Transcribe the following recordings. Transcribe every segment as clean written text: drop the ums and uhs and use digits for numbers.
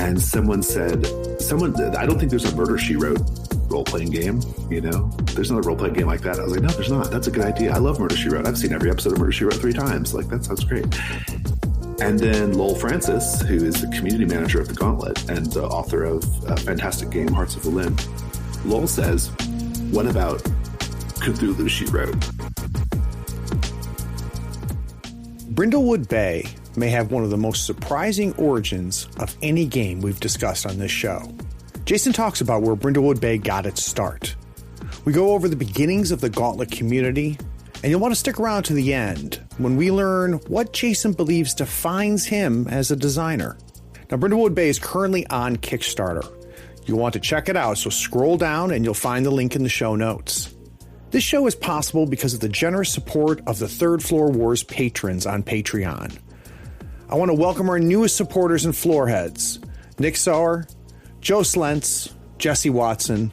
And someone said, I don't think there's a Murder, She Wrote role-playing game, you know? There's not a role-playing game like that. I was like, no, there's not. That's a good idea. I love Murder, She Wrote. I've seen every episode of Murder, She Wrote 3 times. Like, that sounds great. And then Lowell Francis, who is the community manager of the Gauntlet and the author of a fantastic game, Hearts of the Limb, Lowell says, what about Cthulhu, She Wrote? Brindlewood Bay may have one of the most surprising origins of any game we've discussed on this show. Jason talks about where Brindlewood Bay got its start. We go over the beginnings of the Gauntlet community, and you'll want to stick around to the end when we learn what Jason believes defines him as a designer. Now, Brindlewood Bay is currently on Kickstarter. You'll want to check it out, so scroll down and you'll find the link in the show notes. This show is possible because of the generous support of the Third Floor Wars patrons on Patreon. I want to welcome our newest supporters and floorheads, Nick Sauer, Joe Slentz, Jesse Watson,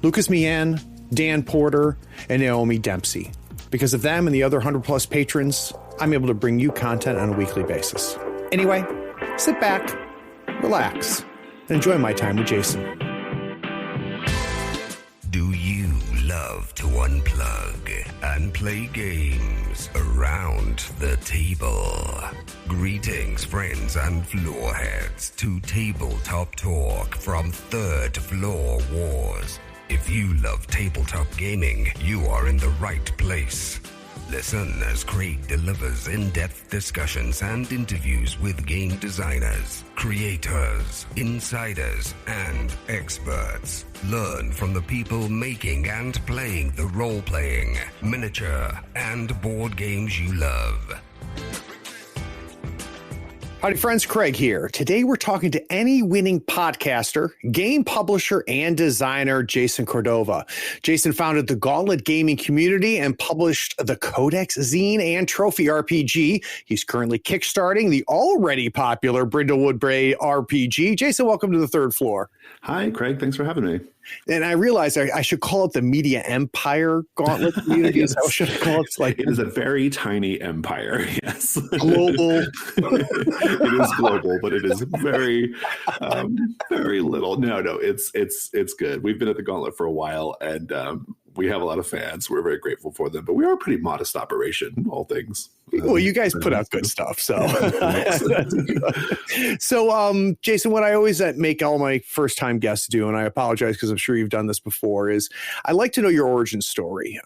Lucas Mien, Dan Porter, and Naomi Dempsey. Because of them and the other 100-plus patrons, I'm able to bring you content on a weekly basis. Anyway, sit back, relax, and enjoy my time with Jason. Do you love to unplug and play games around the table? Greetings, friends and floorheads, to Tabletop Talk from Third Floor Wars. If you love tabletop gaming, you are in the right place. Listen as Craig delivers in-depth discussions and interviews with game designers, creators, insiders, and experts. Learn from the people making and playing the role-playing, miniature, and board games you love. Howdy friends, Craig here. Today we're talking to any winning podcaster, game publisher, and designer, Jason Cordova. Jason founded the Gauntlet Gaming Community and published the Codex Zine and Trophy RPG. He's currently kickstarting the already popular Brindlewood Bay RPG. Jason, welcome to the Third Floor. Hi, Craig. Thanks for having me. And I realized I should call it the Media Empire Gauntlet Community. Yes. Is that what should I call it? It's like, it is a very tiny empire, yes. Global. It is global, but it is very, very little. No, it's good. We've been at the Gauntlet for a while, and we have a lot of fans. We're very grateful for them, but we are a pretty modest operation, all things. Well, you guys put out good stuff, so. So, Jason, what I always make all my first-time guests do, and I apologize because I'm sure you've done this before, is I like to know your origin story.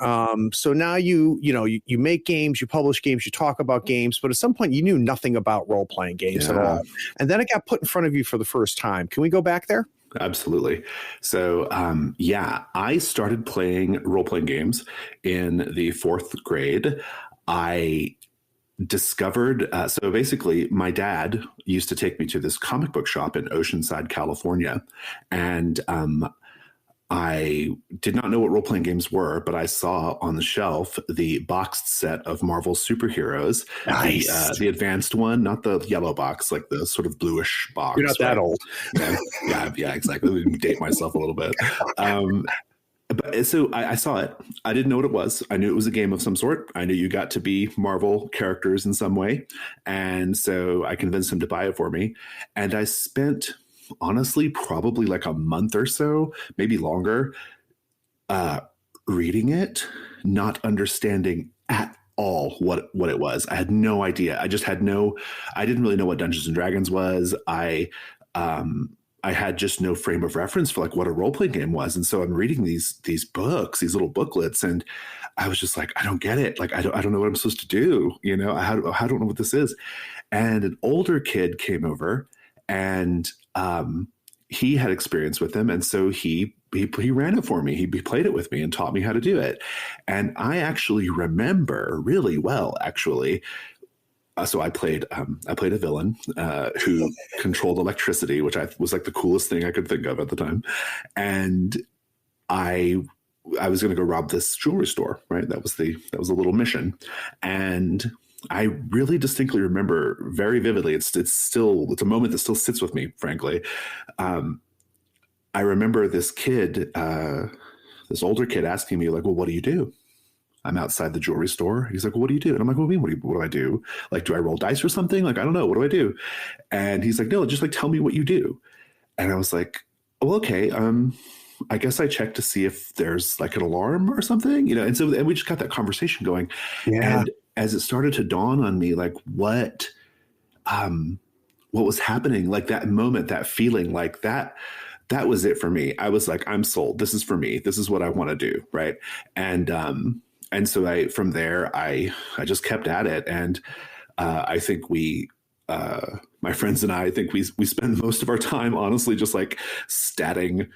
So now you make games, you publish games, you talk about games, but at some point you knew nothing about role-playing games at all, and then it got put in front of you for the first time. Can we go back there? Absolutely. So, I started playing role-playing games in the 4th grade. I discovered, so basically my dad used to take me to this comic book shop in Oceanside, California. And I did not know what role-playing games were, but I saw on the shelf the boxed set of Marvel superheroes. Nice. The advanced one, not the yellow box, like the sort of bluish box. You're not that old. Yeah, exactly. Let me date myself a little bit. But so I saw it. I didn't know what it was. I knew it was a game of some sort. I knew you got to be Marvel characters in some way. And so I convinced him to buy it for me. And I spent, honestly, probably like a month or so, maybe longer, reading it, not understanding at all what it was. I had no idea. I didn't really know what Dungeons and Dragons was. I had just no frame of reference for like what a role-playing game was. And so I'm reading these books, these little booklets, and I was just like, I don't get it. Like, I don't know what I'm supposed to do. You know, I don't know what this is. And an older kid came over, and he had experience with them. And so he ran it for me. He played it with me and taught me how to do it. And I actually remember really well, actually. So I played a villain who controlled electricity, which was like the coolest thing I could think of at the time. And I was going to go rob this jewelry store, right? That was a little mission. And I really distinctly remember very vividly. It's a moment that still sits with me, frankly. I remember this kid, this older kid asking me like, well, what do you do? I'm outside the jewelry store. He's like, well, what do you do? And I'm like, what do you mean? What do I do? Like, do I roll dice or something? Like, I don't know. What do I do? And he's like, no, just like, tell me what you do. And I was like, well, okay. I guess I checked to see if there's like an alarm or something, and and we just got that conversation going. Yeah. And as it started to dawn on me, like what was happening, like that moment, that feeling, like that was it for me. I was like, I'm sold. This is for me. This is what I want to do. Right. And so from there, I just kept at it. And I think my friends and I think we spend most of our time, honestly, just like statting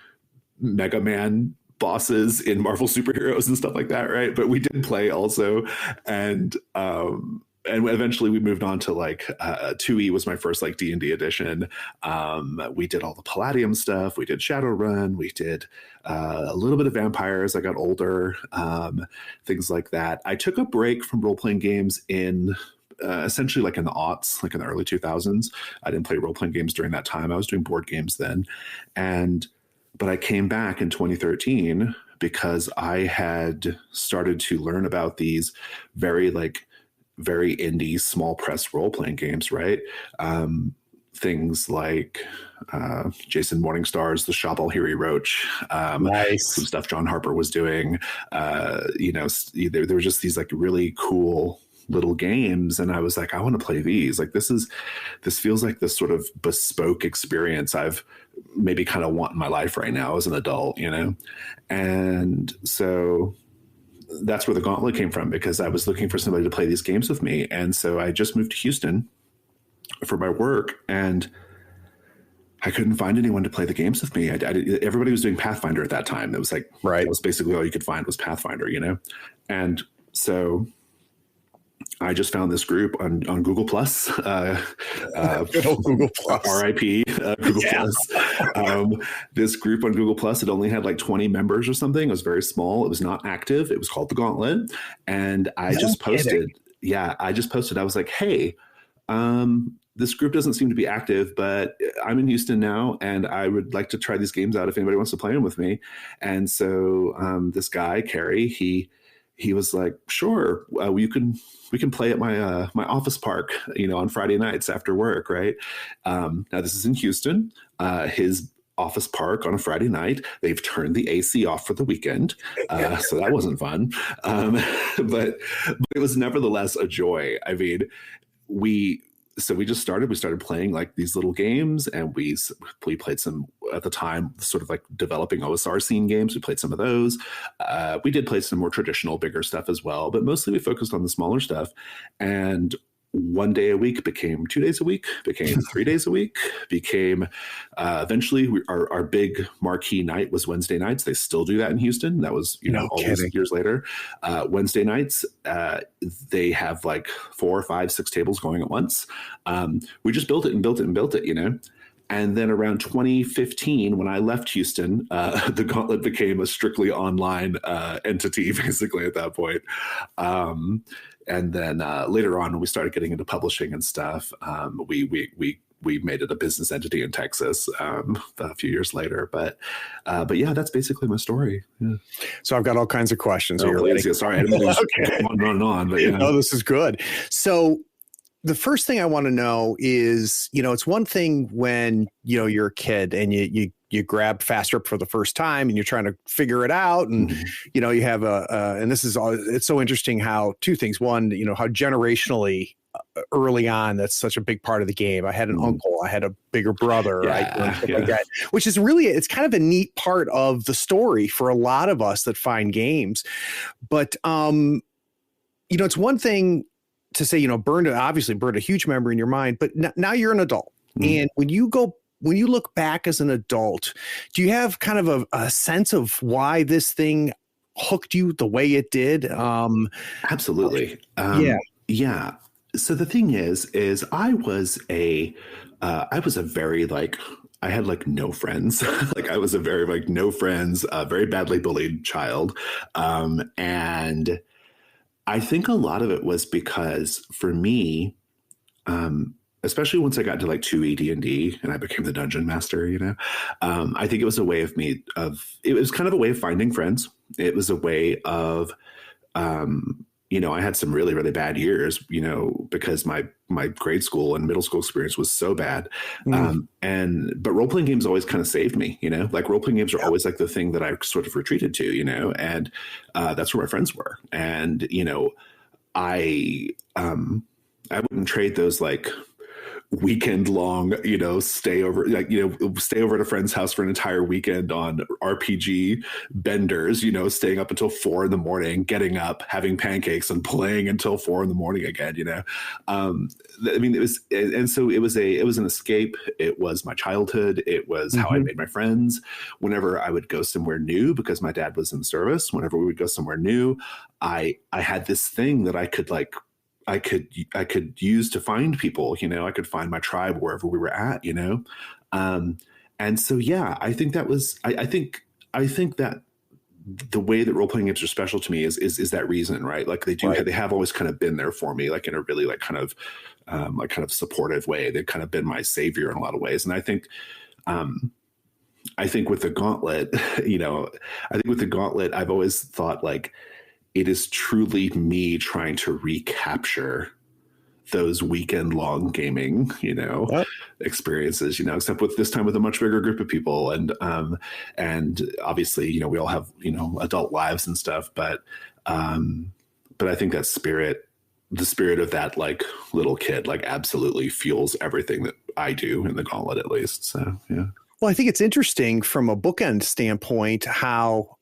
Mega Man bosses in Marvel superheroes and stuff like that, right? But we did play also, and eventually we moved on to like 2E was my first like D&D edition. We did all the Palladium stuff. We did Shadowrun. We did a little bit of vampires. I got older, things like that. I took a break from role-playing games in essentially like in the aughts, like in the early 2000s. I didn't play role-playing games during that time. I was doing board games then. But I came back in 2013 because I had started to learn about these very indie small press role-playing games, right? Things like Jason Morningstar's The Shop Alhiri Roach, Nice. Some stuff John Harper was doing. There were just these like really cool little games, and I was like, I want to play these. Like this feels like this sort of bespoke experience I've maybe kind of want in my life right now as an adult, and so that's where the Gauntlet came from, because I was looking for somebody to play these games with me. And so I just moved to Houston for my work, and I couldn't find anyone to play the games with me. Everybody was doing Pathfinder at that time. It was like, right. That was basically all you could find was Pathfinder, And so I just found this group on Google Plus, Good old Google Plus, RIP Google Plus. This group on Google Plus, it only had like 20 members or something. It was very small. It was not active. It was called the Gauntlet, and I just posted. Yeah, I just posted. I was like, hey, this group doesn't seem to be active, but I'm in Houston now, and I would like to try these games out if anybody wants to play them with me. And so this guy, Kerry, he was like, sure, we can play at my my office park, on Friday nights after work, right? Now this is in Houston. His office park on a Friday night, they've turned the AC off for the weekend, so that wasn't fun. But it was nevertheless a joy. I mean, we started playing like these little games, and we played some at the time, sort of like developing OSR scene games. We played some of those. We did play some more traditional, bigger stuff as well, but mostly we focused on the smaller stuff. And 1 day a week became 2 days a week, became 3 days a week, became eventually our big marquee night was Wednesday nights. They still do that in Houston. That was, all these years later. Wednesday nights, they have like 4 or 5, 6 tables going at once. We just built it. And then around 2015, when I left Houston, the Gauntlet became a strictly online entity, basically, at that point. And then later on, when we started getting into publishing and stuff, we made it a business entity in Texas a few years later. But yeah, that's basically my story. Yeah. So I've got all kinds of questions. Sorry, I didn't lose on, but No, this is good. So the first thing I want to know is, it's one thing when, you're a kid and you grab Fast Rip for the first time and you're trying to figure it out. And, you have and this is all, it's so interesting how two things. One, how generationally early on, that's such a big part of the game. I had an uncle, I had a bigger brother, like that, which is really, it's kind of a neat part of the story for a lot of us that find games. But, it's one thing to say, burned a huge memory in your mind, but now you're an adult. And when you look back as an adult, do you have kind of a sense of why this thing hooked you the way it did? Absolutely. Yeah. So the thing is I was a very I had no friends. I was a very no friends, very badly bullied child. And I think a lot of it was because for me, especially once I got to 2E D&D and I became the dungeon master, I think it was a way it was kind of a way of finding friends. It was a way of I had some really, really bad years, because my grade school and middle school experience was so bad. But role-playing games always kind of saved me, like role-playing games are always like the thing that I sort of retreated to, and that's where my friends were. And, I wouldn't trade those like weekend long, stay over at a friend's house for an entire weekend on RPG benders, staying up until 4 a.m, getting up, having pancakes and playing until 4 a.m. again, it was, and so it was an escape. It was my childhood. It was how I made my friends. Whenever I would go somewhere new, because my dad was in the service, whenever we would go somewhere new, I had this thing that I could use to find people, I could find my tribe wherever we were at, and so, yeah, I think that was, I think that the way that role-playing games are special to me is that reason, right? Like they have always kind of been there for me, like in a really like kind of supportive way. They've kind of been my savior in a lot of ways. And I think with the Gauntlet, I've always thought like, it is truly me trying to recapture those weekend long gaming, experiences, except with this time with a much bigger group of people. And obviously, we all have, adult lives and stuff, but I think that the spirit of that like little kid, like absolutely fuels everything that I do in the Gauntlet, at least. So, yeah. Well, I think it's interesting from a bookend standpoint, how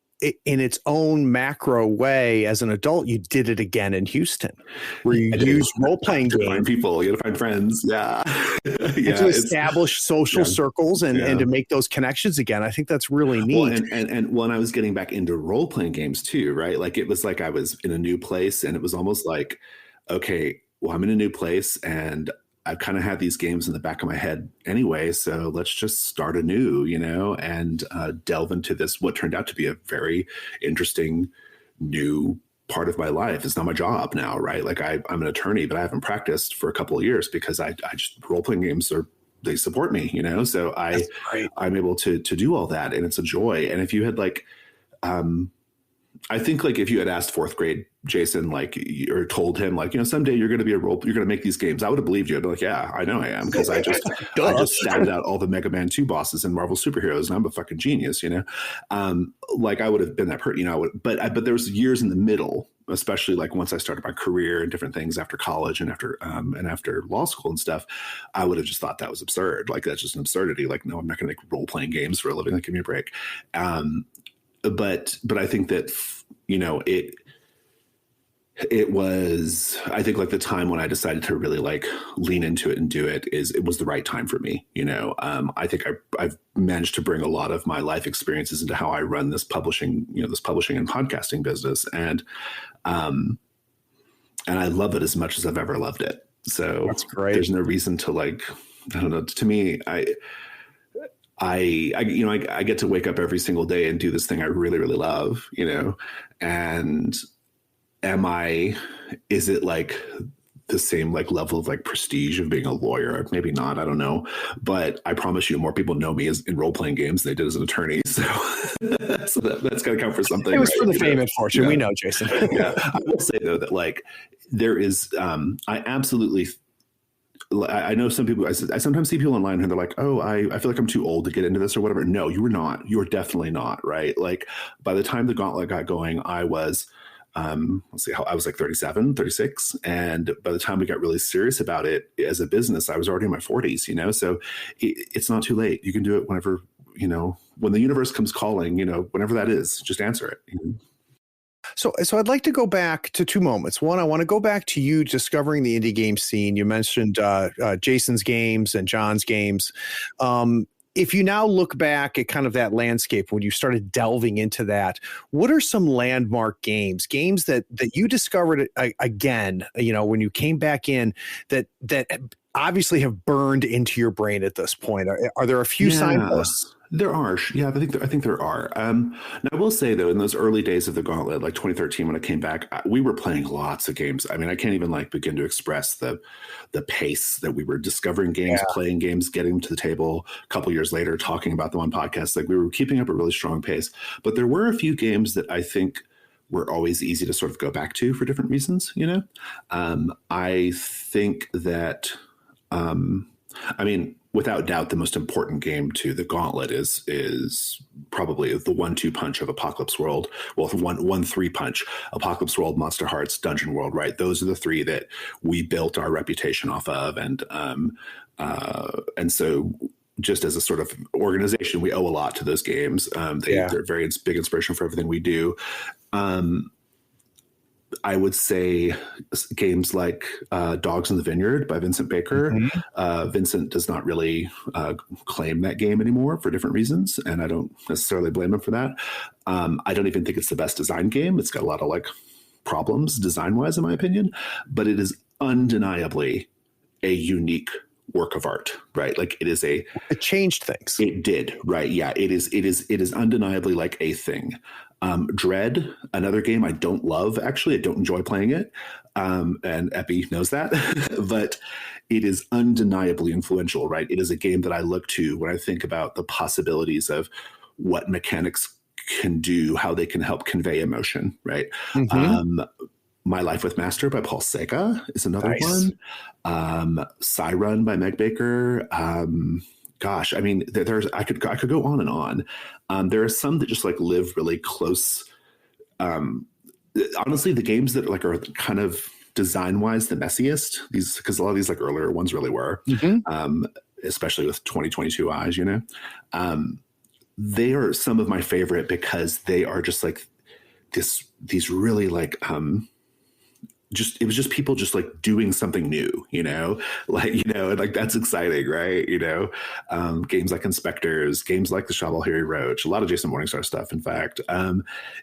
in its own macro way, as an adult, you did it again in Houston, where you used role-playing games. Find people, you got to find friends. Yeah. To establish social circles and to make those connections again. I think that's really neat. Well, and when I was getting back into role-playing games too, right? Like it was like I was in a new place, and it was almost like, okay, well, I'm in a new place and I've kind of had these games in the back of my head anyway, so let's just start anew, and delve into this, what turned out to be a very interesting new part of my life. It's not my job now, right? Like I'm an attorney, but I haven't practiced for a couple of years because I just, role-playing games they support me, so I'm able to do all that, and it's a joy. And if you had like, I think like if you had asked 4th grade Jason, like, or told him like, someday you're going to make these games, I would have believed you. I'd be like, yeah, I know I am. Cause I just stabbed out all the Mega Man 2 bosses in Marvel superheroes, and I'm a fucking genius, like I would have been that person, but there was years in the middle, especially like once I started my career and different things after college and after law school and stuff, I would have just thought that was absurd. Like that's just an absurdity. Like, no, I'm not going to make role-playing games for a living. Like, give me a break. But I think that, it was, I think like the time when I decided to really like lean into it and do it was the right time for me. I think I've managed to bring a lot of my life experiences into how I run this publishing and podcasting business. And I love it as much as I've ever loved it. So that's great. There's no reason to like, I don't know, to me, I get to wake up every single day and do this thing I really, really love, and is it like the same like level of like prestige of being a lawyer? Maybe not, I don't know, but I promise you more people know me in role-playing games than they did as an attorney. So, that's got to count for something. It was for the fame and fortune. Yeah. We know, Jason. Yeah. I will say though, that like there is, I know some people, I sometimes see people online and they're like, oh, I feel like I'm too old to get into this or whatever. No, you were not. You were definitely not, right? Like by the time the Gauntlet got going, I was, I was like 37, 36. And by the time we got really serious about it as a business, I was already in my 40s, so it's not too late. You can do it whenever, when the universe comes calling, whenever that is, just answer it. So I'd like to go back to 2 moments. One, I want to go back to you discovering the indie game scene. You mentioned Jason's games and John's games. If you now look back at kind of that landscape when you started delving into that, what are some landmark games that you discovered again, when you came back in that obviously have burned into your brain at this point? Are there a few signposts? There are. Yeah, I think there are. Now, I will say, though, in those early days of the Gauntlet, like 2013, when I came back, we were playing lots of games. I mean, I can't even like begin to express the pace that we were discovering games, playing games, getting them to the table. A couple years later, talking about them on podcasts. Like we were keeping up a really strong pace. But there were a few games that I think were always easy to sort of go back to for different reasons, you know? I think that, I mean, without doubt, the most important game to the Gauntlet is probably the 1-2 punch of Apocalypse World. Well, 1-3 punch: Apocalypse World, Monster Hearts, Dungeon World. Right, those are the three that we built our reputation off of, and so just as a sort of organization, we owe a lot to those games. They're very big inspiration for everything we do. I would say games like Dogs in the Vineyard by Vincent Baker. Vincent does not really claim that game anymore for different reasons, and I don't necessarily blame him for that. I don't even think it's the best design game. It's got a lot of like problems design-wise, in my opinion, but it is undeniably a unique work of art, right? Like it changed things. It did, right? Yeah, it is undeniably like a thing. Dread, another game I don't love, actually. I don't enjoy playing it. And Epi knows that, but it is undeniably influential, right? It is a game that I look to when I think about the possibilities of what mechanics can do, how they can help convey emotion, right? My Life with Master by Paul Sega is another one. Psyrun by Meg Baker. Gosh, I mean, I could go on and on. There are some that just like live really close. Honestly, the games that like are kind of design wise the messiest, these, because a lot of these like earlier ones really were, especially with 2022 eyes, you know, they are some of my favorite because they are just like these really like it was just people just like doing something new, you know, like, you know, like that's exciting, right? You know, games like Inspectors, games like the Shovel-Harry Roach, a lot of Jason Morningstar stuff, in fact.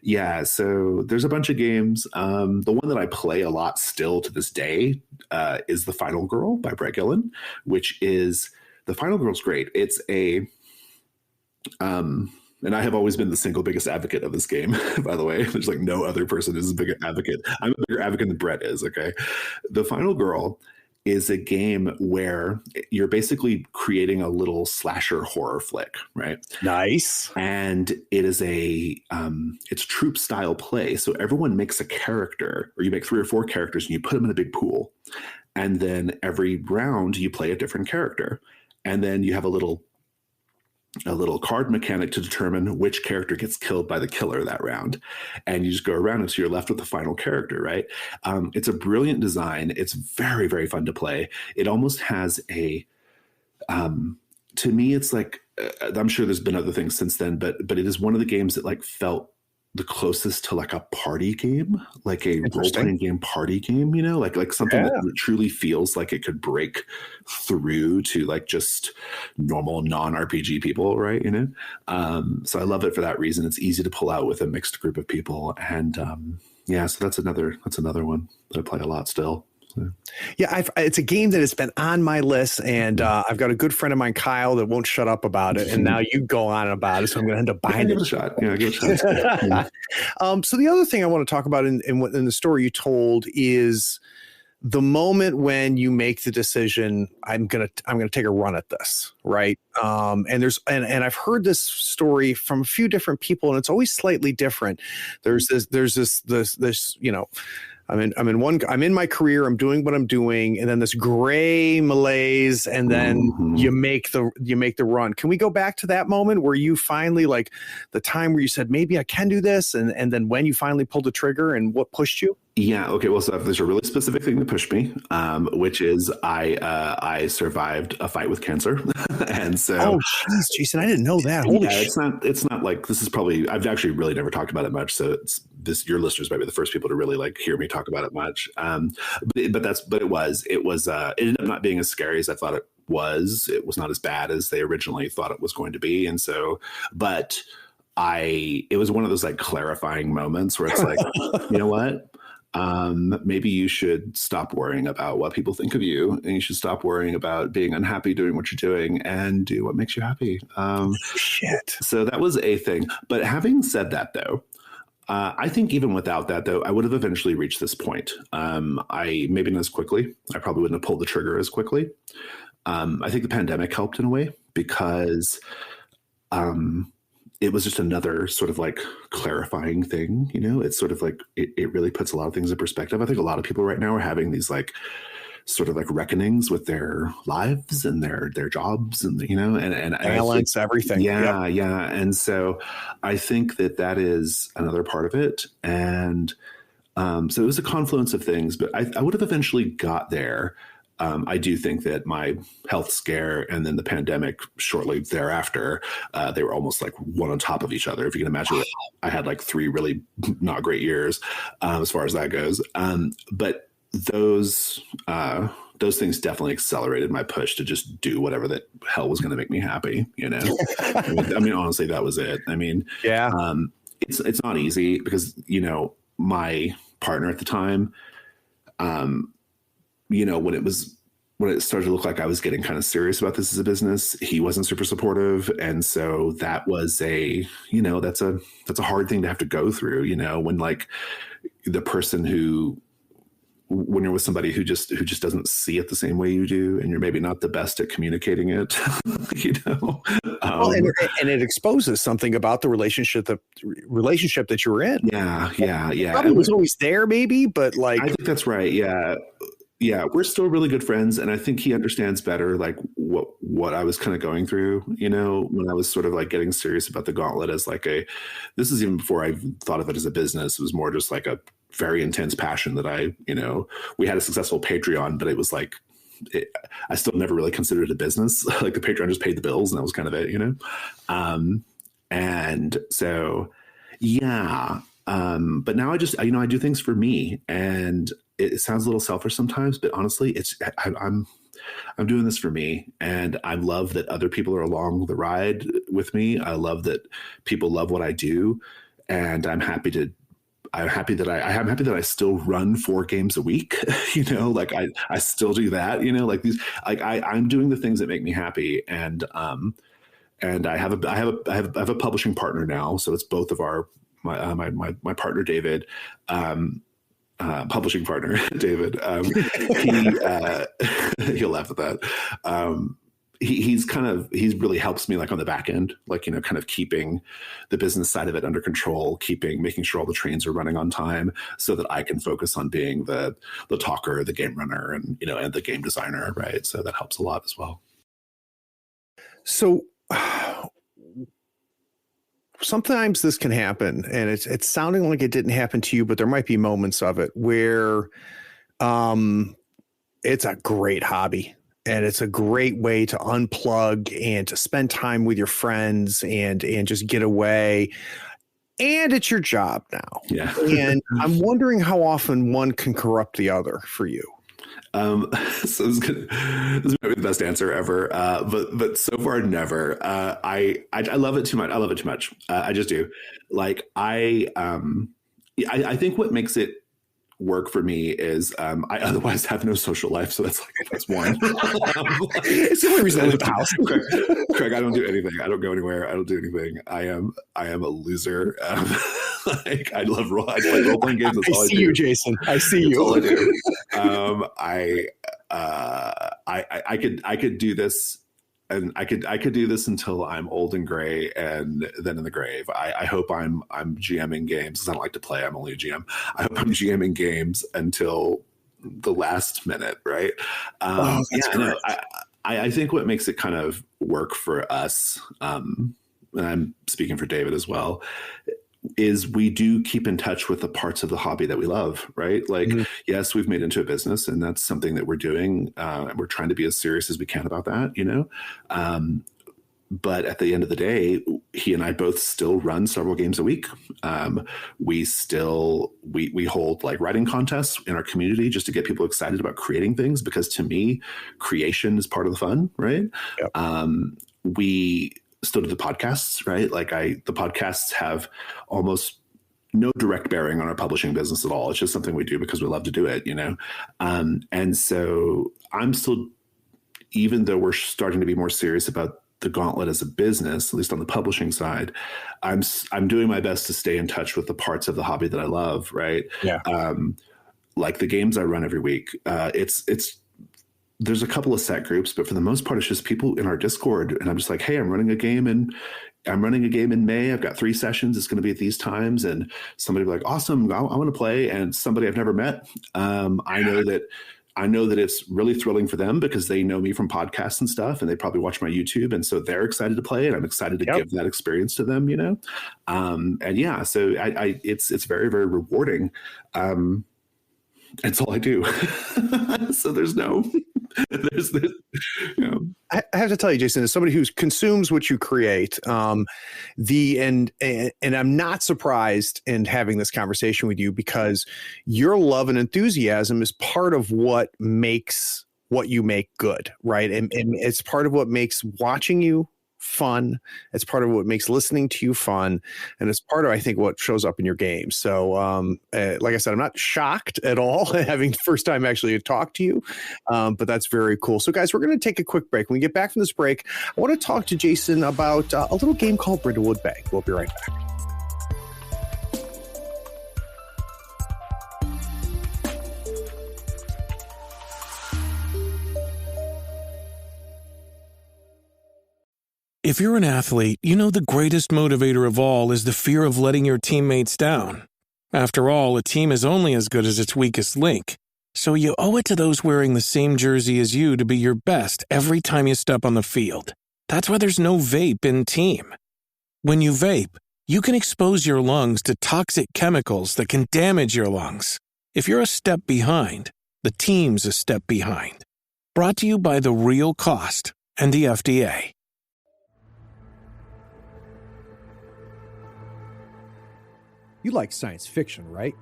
Yeah, so there's a bunch of games. The one that I play a lot still to this day is The Final Girl by Brett Gillen, which is, The Final Girl's great. It's a, and I have always been the single biggest advocate of this game, by the way. There's like no other person who's a bigger advocate. I'm a bigger advocate than Brett is, okay? The Final Girl is a game where you're basically creating a little slasher horror flick, right? Nice. And it is it's troop style play. So everyone makes a character, or you make 3 or 4 characters and you put them in a big pool. And then every round you play a different character. And then you have a little card mechanic to determine which character gets killed by the killer that round. And you just go around until you're left with the final character, right? It's a brilliant design. It's very, very fun to play. It almost has to me, it's like, I'm sure there's been other things since then, but it is one of the games that like felt the closest to like a party game, like a role-playing game party game, you know, like something that truly feels like it could break through to like just normal non-RPG people, right? You know, so I love it for that reason. It's easy to pull out with a mixed group of people, and yeah, so that's another one that I play a lot still. So. Yeah, it's a game that has been on my list, and I've got a good friend of mine, Kyle, that won't shut up about it, and now you go on about it, so I'm going to end up buying it. Give it a shot. Yeah, give it a shot. So the other thing I want to talk about in the story you told is the moment when you make the decision, I'm gonna take a run at this, right? And I've heard this story from a few different people, and it's always slightly different. There's this, you know. I'm in my career, I'm doing what I'm doing, and then this gray malaise, and then you make the run. Can we go back to that moment where you finally, like the time where you said, maybe I can do this, and then when you finally pulled the trigger, and what pushed you? Yeah. Okay. Well, so there's a really specific thing that pushed me, which is I survived a fight with cancer, and so. Oh, jeez, Jason, I didn't know that. Holy shit. It's not like, this is probably, I've actually really never talked about it much. So your listeners might be the first people to really like hear me talk about it much. But it ended up not being as scary as I thought it was. It was not as bad as they originally thought it was going to be, and so, but it was one of those like clarifying moments where it's like, you know what? Maybe you should stop worrying about what people think of you, and you should stop worrying about being unhappy doing what you're doing and do what makes you happy. Shit. So that was a thing. But having said that, though, I think even without that, though, I would have eventually reached this point. Maybe not as quickly. I probably wouldn't have pulled the trigger as quickly. I think the pandemic helped in a way because it was just another sort of like clarifying thing. It's sort of like, it really puts a lot of things in perspective. I think a lot of people right now are having these like sort of like reckonings with their lives and their jobs and, and balance, everything. Yeah. Yep. Yeah. And so I think that is another part of it. And so it was a confluence of things, but I would have eventually got there. I do think that my health scare and then the pandemic shortly thereafter, they were almost like one on top of each other. If you can imagine, I had like 3 really not great years as far as that goes. But those things definitely accelerated my push to just do whatever the hell was going to make me happy. I mean, honestly, that was it. I mean, yeah, it's not easy because, my partner at the time, when it started to look like I was getting kind of serious about this as a business, he wasn't super supportive. And so that was that's a hard thing to have to go through, when like the person when you're with somebody who just doesn't see it the same way you do, and you're maybe not the best at communicating it, and it exposes something about the relationship that you're in. Yeah. Probably was always there, maybe, but like I think that's right. Yeah, we're still really good friends, and I think he understands better like what I was kind of going through, when I was sort of like getting serious about the Gauntlet as like this is even before I thought of it as a business. It was more just like a very intense passion that we had a successful Patreon, but it was like, I still never really considered it a business. Like the Patreon just paid the bills and that was kind of it, and so, yeah. But now I just, I do things for me, and it sounds a little selfish sometimes, but honestly, I'm doing this for me, and I love that other people are along the ride with me. I love that people love what I do, and I'm happy that I still run 4 games a week. Like I still do that. Like these, like I'm doing the things that make me happy, and I have a publishing partner now, so it's both of my partner David. Publishing partner David, he'll laugh at that. He's really helps me like on the back end, like, kind of keeping the business side of it under control, making sure all the trains are running on time so that I can focus on being the talker, the game runner, and, and the game designer. Right. So that helps a lot as well. So sometimes this can happen, and it's sounding like it didn't happen to you, but there might be moments of it where it's a great hobby and it's a great way to unplug and to spend time with your friends and just get away. And it's your job now. Yeah. And I'm wondering how often one can corrupt the other for you. So this is maybe the best answer ever. But so far, never. I love it too much. I love it too much. I just do. Like I think what makes it work for me is I otherwise have no social life, so that's one. It's the only reason I leave the house. Craig, I don't do anything. I don't go anywhere. I don't do anything. I am a loser. Like I play role playing games. That's all I see you, Jason. I see you. All I do. I could do this. And I could do this until I'm old and gray, and then in the grave. I hope I'm GMing games, because I don't like to play. I'm only a GM. I hope I'm GMing games until the last minute, right? I think what makes it kind of work for us, and I'm speaking for David as well, is we do keep in touch with the parts of the hobby that we love, right? Like, yes, we've made it into a business, and that's something that we're doing. We're trying to be as serious as we can about that, but at the end of the day, he and I both still run several games a week. We hold like writing contests in our community just to get people excited about creating things, because to me, creation is part of the fun, right? Yep. We still do the podcasts, right? Like the podcasts have almost no direct bearing on our publishing business at all. It's just something we do because we love to do it, and so I'm still, even though we're starting to be more serious about the Gauntlet as a business, at least on the publishing side, I'm doing my best to stay in touch with the parts of the hobby that I love, right? Yeah. Like the games I run every week, it's there's a couple of set groups, but for the most part, it's just people in our Discord. And I'm just like, hey, I'm running a game in May. I've got 3 sessions. It's going to be at these times. And somebody will be like, awesome, I want to play. And somebody I've never met. I know that it's really thrilling for them because they know me from podcasts and stuff, and they probably watch my YouTube. And so they're excited to play, and I'm excited to give that experience to them, And yeah, so it's very, very rewarding. That's all I do. So there's I have to tell you, Jason, as somebody who consumes what you create, and I'm not surprised in having this conversation with you, because your love and enthusiasm is part of what makes what you make good, right? And it's part of what makes watching you fun. It's part of what makes listening to you fun. And it's part of, I think, what shows up in your game. So, like I said, I'm not shocked at all having the first time actually talk to you, but that's very cool. So guys, we're going to take a quick break. When we get back from this break, I want to talk to Jason about a little game called Brindlewood Bay. We'll be right back. If you're an athlete, you know the greatest motivator of all is the fear of letting your teammates down. After all, a team is only as good as its weakest link. So you owe it to those wearing the same jersey as you to be your best every time you step on the field. That's why there's no vape in team. When you vape, you can expose your lungs to toxic chemicals that can damage your lungs. If you're a step behind, the team's a step behind. Brought to you by The Real Cost and the FDA. You like science fiction, right?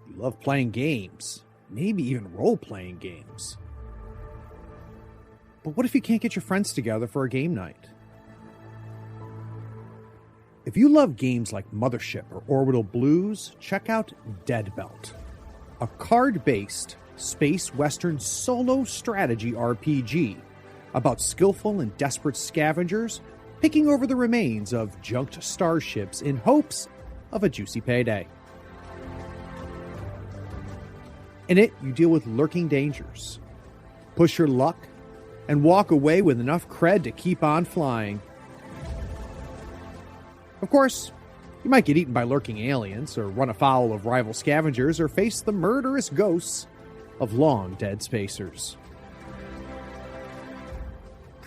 You love playing games, maybe even role-playing games. But what if you can't get your friends together for a game night? If you love games like Mothership or Orbital Blues, check out Dead Belt, a card-based space western solo strategy RPG about skillful and desperate scavengers picking over the remains of junked starships in hopes of a juicy payday. In it, you deal with lurking dangers, push your luck, and walk away with enough cred to keep on flying. Of course, you might get eaten by lurking aliens, or run afoul of rival scavengers, or face the murderous ghosts of long-dead spacers.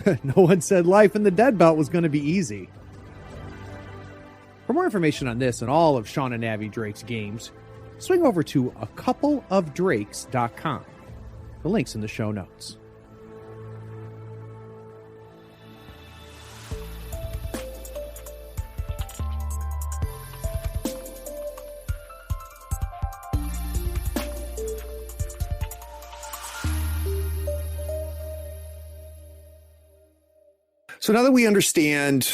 No one said life in the Dead Belt was going to be easy. For more information on this and all of Sean and Abby Drake's games, swing over to acoupleofdrakes.com. The link's in the show notes. So now that we understand,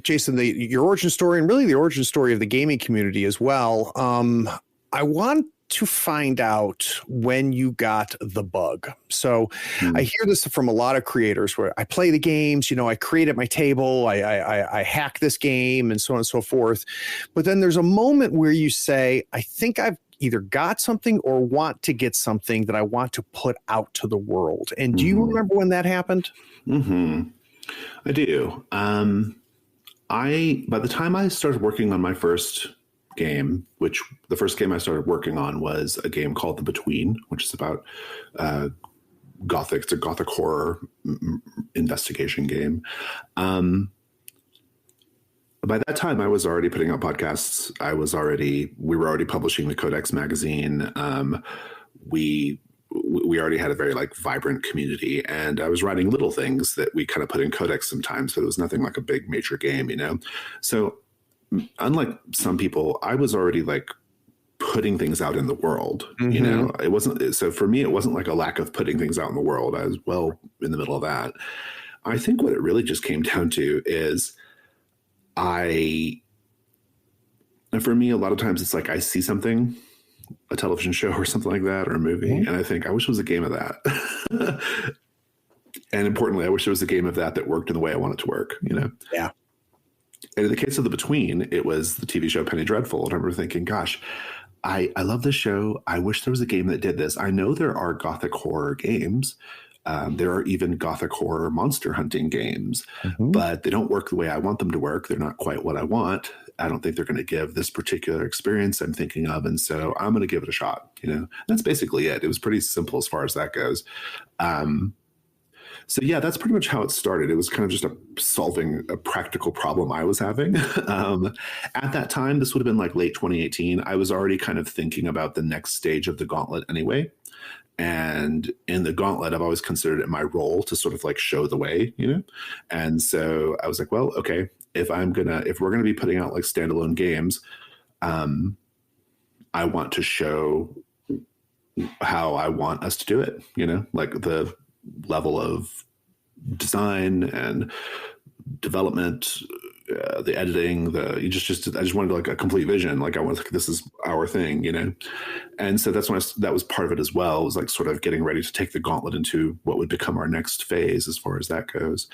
Jason, your origin story and really the origin story of the gaming community as well, I want to find out when you got the bug. So I hear this from a lot of creators where I play the games, I create at my table, I hack this game and so on and so forth. But then there's a moment where you say, I think I've either got something or want to get something that I want to put out to the world. And do you remember when that happened? Mm-hmm. I do. By the time I started working on my first game, which the first game I started working on was a game called The Between, which is about it's a gothic horror investigation game. By that time, I was already putting out podcasts. We were already publishing the Codex magazine. We already had a very vibrant community, and I was writing little things that we kind of put in Codex sometimes, but it was nothing like a big major game, So unlike some people, I was already putting things out in the world, It wasn't, so for me, it wasn't like a lack of putting things out in the world. I was well in the middle of that. I think what it really just came down to is for me, a lot of times it's I see something, a television show or something like that, or a movie, and I think I wish it was a game of that. And importantly, I wish there was a game of that worked in the way I want it to work, Yeah. And in the case of The Between, it was the TV show Penny Dreadful. And I remember thinking, gosh, I love this show. I wish there was a game that did this. I know there are gothic horror games. There are even gothic horror monster hunting games, but they don't work the way I want them to work. They're not quite what I want. I don't think they're going to give this particular experience I'm thinking of. And so I'm going to give it a shot. That's basically it. It was pretty simple as far as that goes. So yeah, that's pretty much how it started. It was kind of just solving a practical problem I was having. At that time, this would have been like late 2018. I was already kind of thinking about the next stage of the Gauntlet anyway. And in the Gauntlet, I've always considered it my role to sort of like show the way, And so I was like, well, okay, if we're gonna be putting out like standalone games, I want to show how I want us to do it, like the level of design and development, the editing, I just wanted like a complete vision. Like I was like, this is our thing, And so that's when that was part of it as well. It was like sort of getting ready to take the Gauntlet into what would become our next phase as far as that goes.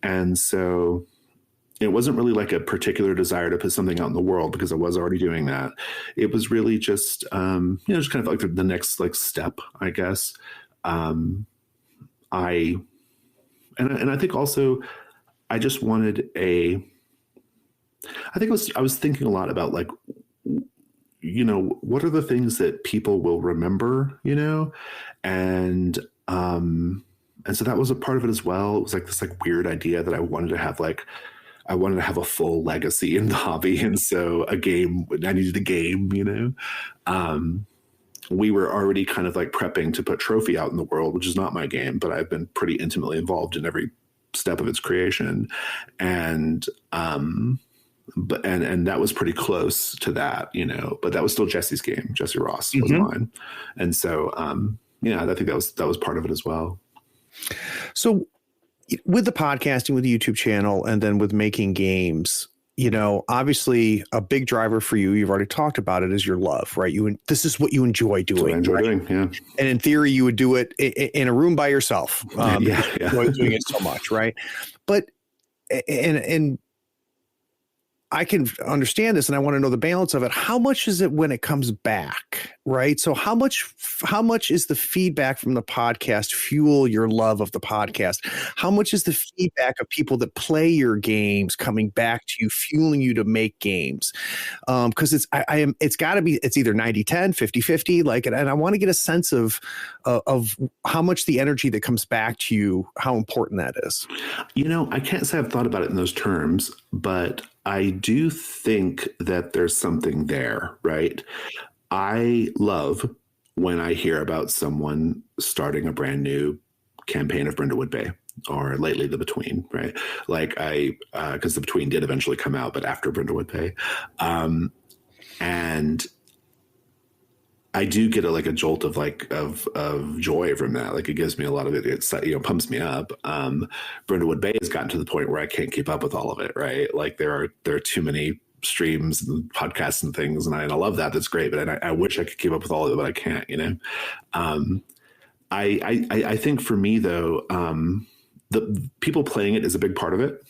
And so it wasn't really like a particular desire to put something out in the world because I was already doing that. It was really just, just kind of like the next like step, I guess. I think also I just wanted I was thinking a lot about like, what are the things that people will remember, and so that was a part of it as well. It was like this like weird idea that I wanted to have a full legacy in the hobby. And so I needed a game, we were already kind of like prepping to put Trophy out in the world, which is not my game, but I've been pretty intimately involved in every step of its creation. And that was pretty close to that, but that was still Jesse's game. Jesse Ross was mine. And so, I think that was part of it as well. So with the podcasting, with the YouTube channel, and then with making games, obviously a big driver for you've already talked about it, is your love, right? This is what you enjoy doing. What I enjoy doing, yeah. And in theory, you would do it in a room by yourself. Yeah. Doing it so much, right? But, and I can understand this, and I want to know the balance of it. How much is it when it comes back, right? So how much is the feedback from the podcast fuel your love of the podcast? How much is the feedback of people that play your games coming back to you, fueling you to make games? Because it's got to be, it's either 90-10, 50-50, like, and I want to get a sense of how much the energy that comes back to you, how important that is. I can't say I've thought about it in those terms, but I do think that there's something there, right? I love when I hear about someone starting a brand new campaign of Brindlewood Bay, or lately The Between, right? Like because The Between did eventually come out, but after Brindlewood Bay. And I do get a jolt of joy from that. Like it gives me a lot of it. It's, pumps me up. Brindlewood Bay has gotten to the point where I can't keep up with all of it. Right. Like there are too many streams and podcasts and things. And I love that. That's great. But I wish I could keep up with all of it, but I can't, I think for me though, the people playing it is a big part of it.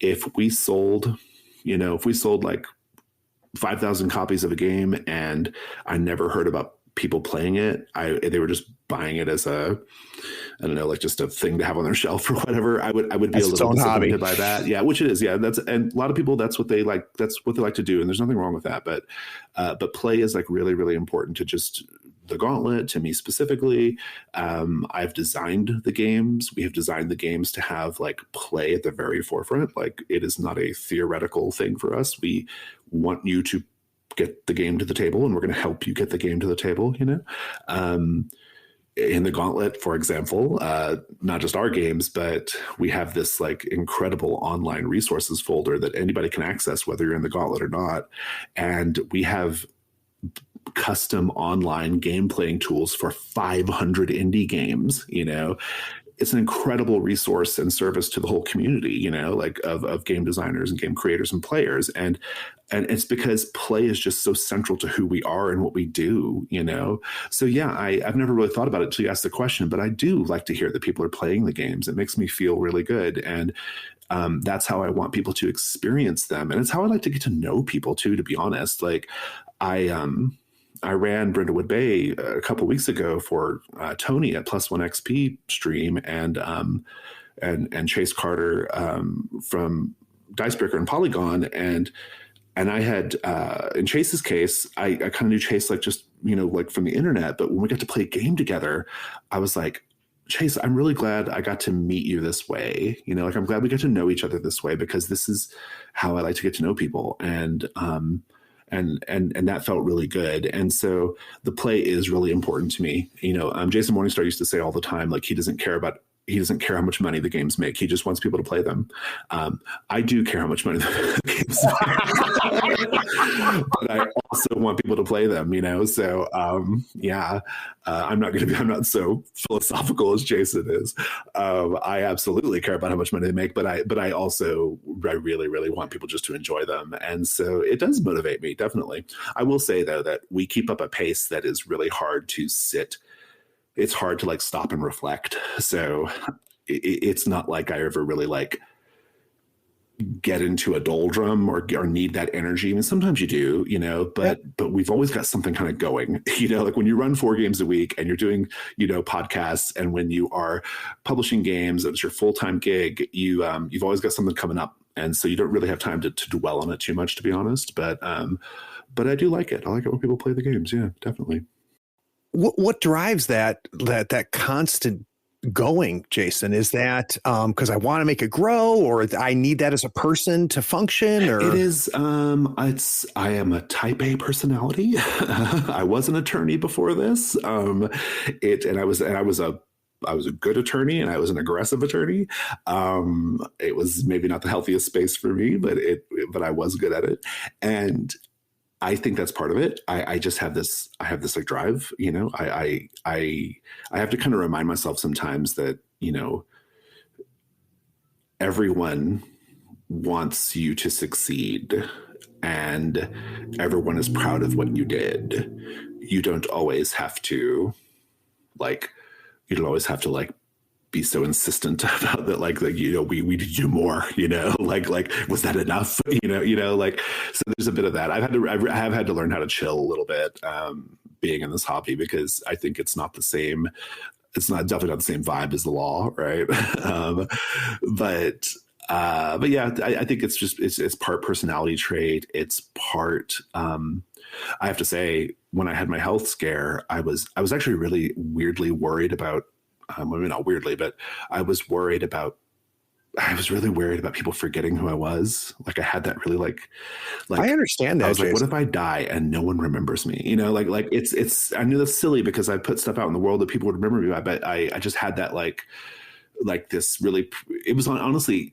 If we sold like 5,000 copies of a game and I never heard about people playing it, they were just buying it as just a thing to have on their shelf or whatever, I would be a little disappointed by that. Yeah, which it is. Yeah, and a lot of people, that's what they like to do, and there's nothing wrong with that. But play is like really, really important to just the Gauntlet, to me specifically. I've designed the games. We have designed the games to have like play at the very forefront. Like it is not a theoretical thing for us. We want you to get the game to the table, and we're going to help you get the game to the table, in the Gauntlet, for example, not just our games, but we have this like incredible online resources folder that anybody can access, whether you're in the Gauntlet or not. And we have custom online game playing tools for 500 indie games. It's an incredible resource and service to the whole community, like of game designers and game creators and players. And it's because play is just so central to who we are and what we do, So yeah, I've never really thought about it until you asked the question, but I do like to hear that people are playing the games. It makes me feel really good. And that's how I want people to experience them. And it's how I like to get to know people too, to be honest. Like I ran Brindlewood Bay a couple weeks ago for Tony at Plus One XP stream and Chase Carter from Dicebreaker and Polygon, and I had in Chase's case, I kind of knew Chase like just like from the internet, but when we got to play a game together, I was like, Chase, I'm really glad I got to meet you this way. Like I'm glad we got to know each other this way, because this is how I like to get to know people, and that felt really good. And so the play is really important to me. Jason Morningstar used to say all the time, like he doesn't care how much money the games make. He just wants people to play them. I do care how much money the games make, but I also want people to play them, So I'm not so philosophical as Jason is. I absolutely care about how much money they make, but I really, really want people just to enjoy them. And so it does motivate me, definitely. I will say though, that we keep up a pace that is really hard to sit. It's hard to like stop and reflect. So it's not like I ever really like get into a doldrum or need that energy. I mean, sometimes you do, but we've always got something kind of going, like when you run 4 games a week and you're doing, podcasts, and when you are publishing games, it's your full-time gig, you've always got something coming up. And so you don't really have time to dwell on it too much, to be honest. But I do like it. I like it when people play the games. Yeah, definitely. What drives that constant going, Jason? Is that because I want to make it grow, or I need that as a person to function? Or it is. I am a Type A personality. I was an attorney before this. I was a good attorney, and I was an aggressive attorney. It was maybe not the healthiest space for me, but I was good at it, and I think that's part of it. I just have this. I have this like drive. I have to kind of remind myself sometimes that everyone wants you to succeed, and everyone is proud of what you did. You don't always have to be so insistent about that, we need to do more, like was that enough, so there's a bit of that. I have had to learn how to chill a little bit, being in this hobby, because I think it's definitely not the same vibe as the law, right? But yeah, I think it's part personality trait. It's part, I have to say, when I had my health scare, I was actually really weirdly worried about, maybe not weirdly, but I was really worried about people forgetting who I was. Like I had that really like I understand that. I was like, what if I die and no one remembers me? It's, I knew that's silly because I put stuff out in the world that people would remember me by, but I just had that like this really, it was honestly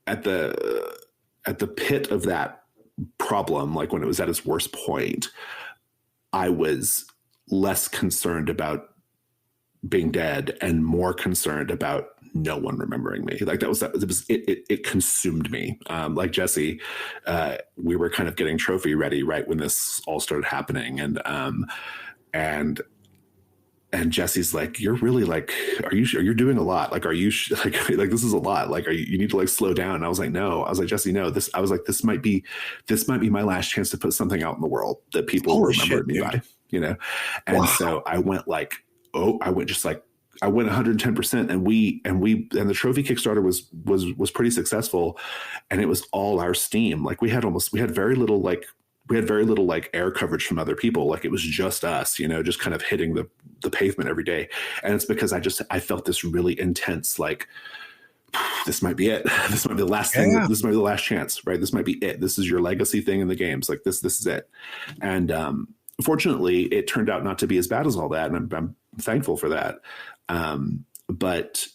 at the pit of that problem. Like when it was at its worst point, I was less concerned about being dead and more concerned about no one remembering me. Like it consumed me. Like Jesse, we were kind of getting trophy ready right when this all started happening. And Jesse's like, you're really like, you're doing a lot. Like, are you like, this is a lot. Like, you need to like slow down. And I was like, no, Jesse, no, this might be my last chance to put something out in the world that people remember me by, And wow. So I went 110%, and the trophy Kickstarter was pretty successful, and it was all our steam. Like we had very little air coverage from other people. Like it was just us, just kind of hitting the pavement every day. And it's because I felt this really intense, like, this might be it. This might be the last thing. Yeah. This might be the last chance, right? This might be it. This is your legacy thing in the games. Like this is it. And, fortunately, it turned out not to be as bad as all that, and I'm thankful for that. But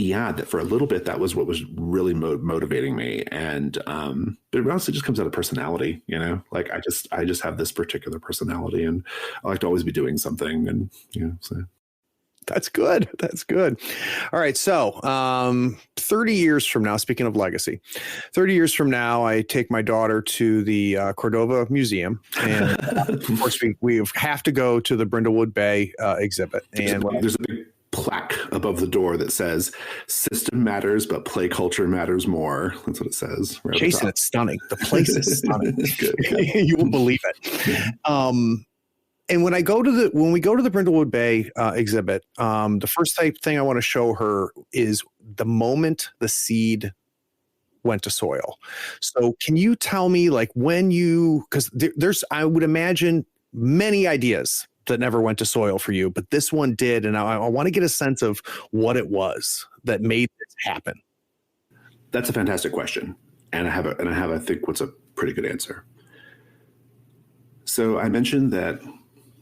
yeah, that for a little bit, that was what was really motivating me. And but it honestly just comes out of personality, Like I just have this particular personality, and I like to always be doing something, and so. That's good. All right. So 30 years from now, speaking of legacy, 30 years from now, I take my daughter to the Cordova Museum. And of course, we have to go to the Brindlewood Bay exhibit. And plaque above the door that says "System matters, but play culture matters more." That's what it says. Right, Jason, it's stunning. The place is stunning. Good. You won't believe it. And when we go to the Brindlewood Bay exhibit, the first thing I want to show her is the moment the seed went to soil. So can you tell me, like, when because there's, I would imagine, many ideas that never went to soil for you, but this one did. And I want to get a sense of what it was that made this happen. That's a fantastic question. And I have, I think, what's a pretty good answer. So I mentioned that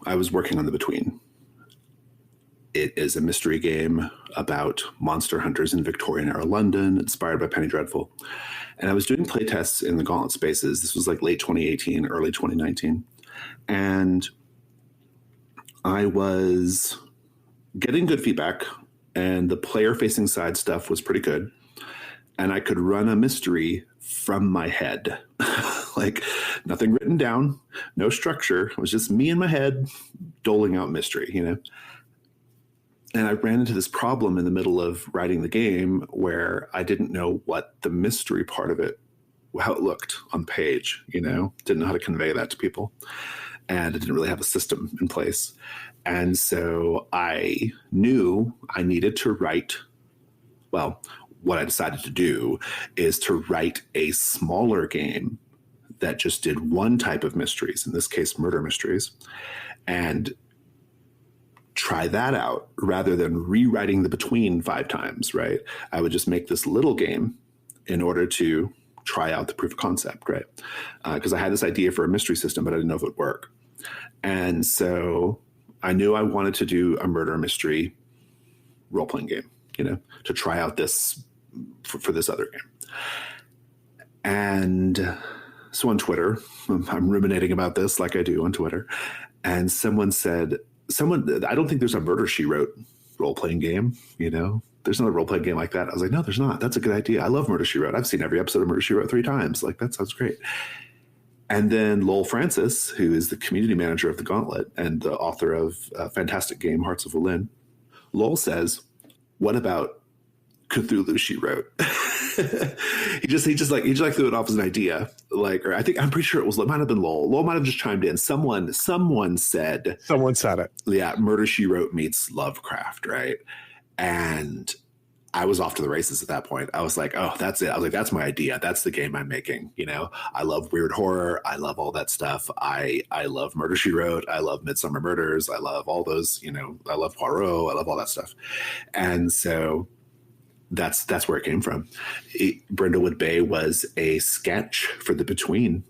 I was working on The Between. It is a mystery game about monster hunters in Victorian-era London, inspired by Penny Dreadful. And I was doing playtests in the Gauntlet spaces. This was like late 2018, early 2019. And I was getting good feedback, and the player-facing side stuff was pretty good. And I could run a mystery from my head. Like, nothing written down, no structure. It was just me in my head doling out mystery, you know? And I ran into this problem in the middle of writing the game where I didn't know what the mystery part of it, how it looked on the page, you know? Didn't know how to convey that to people. And I didn't really have a system in place. And so I knew I needed to write, well, what I decided to do is to write a smaller game that just did one type of mysteries, in this case, murder mysteries, and try that out rather than rewriting The Between 5 times, right? I would just make this little game in order to try out the proof of concept, right? Because I had this idea for a mystery system, but I didn't know if it would work. And so I knew I wanted to do a murder mystery role-playing game, you know, to try out this for this other game. And so on Twitter, I'm ruminating about this like I do on Twitter. And someone said, I don't think there's a Murder, She Wrote role-playing game, you know? There's not a role-playing game like that. I was like, no, there's not. That's a good idea. I love Murder, She Wrote. I've seen every episode of Murder, She Wrote 3 times. Like, that sounds great. And then Lowell Francis, who is the community manager of the Gauntlet and the author of a fantastic game, Hearts of Wulin, Lowell says, what about Cthulhu, She Wrote? he just threw it off as an idea. Like, or I'm pretty sure it might have been Lowell. Lowell might have just chimed in. Someone said it. Yeah, Murder, She Wrote meets Lovecraft, right? And I was off to the races at that point. I was like, oh, that's it. I was like, that's my idea. That's the game I'm making. You know, I love weird horror. I love all that stuff. I love Murder, She Wrote. I love Midsummer Murders. I love all those, you know, I love Poirot. I love all that stuff. And so that's where it came from. Brindlewood Bay was a sketch for The Between.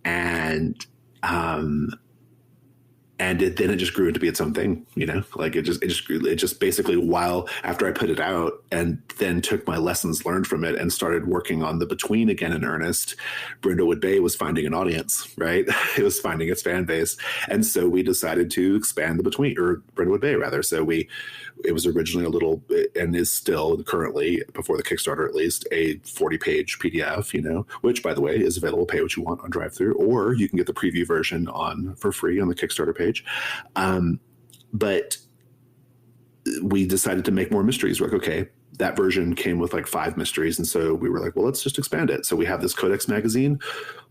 And then it just grew into be its own thing, you know, like it just basically after I put it out and then took my lessons learned from it and started working on The Between again in earnest, Brindlewood Bay was finding an audience, right? It was finding its fan base. And so we decided to expand The Between, or Brindlewood Bay rather. So it was originally and is still currently, before the Kickstarter at least, a 40-page PDF, you know, which, by the way, is available, pay what you want on drive-thru, or you can get the preview version for free on the Kickstarter page. But we decided to make more mysteries. We're like, okay, that version came with like 5 mysteries. And so we were like, well, let's just expand it. So we have this Codex magazine.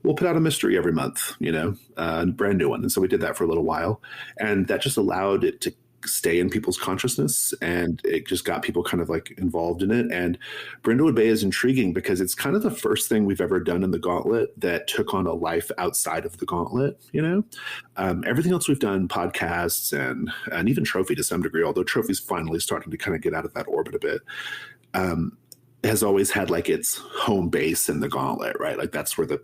We'll put out a mystery every month, you know, a brand new one. And so we did that for a little while. And that just allowed it to stay in people's consciousness, and it just got people kind of like involved in it. And Brindlewood Bay is intriguing because it's kind of the first thing we've ever done in the Gauntlet that took on a life outside of the Gauntlet, you know. Everything else we've done, podcasts and even Trophy to some degree, although Trophy's finally starting to kind of get out of that orbit a bit, has always had like its home base in the Gauntlet, right? Like that's where the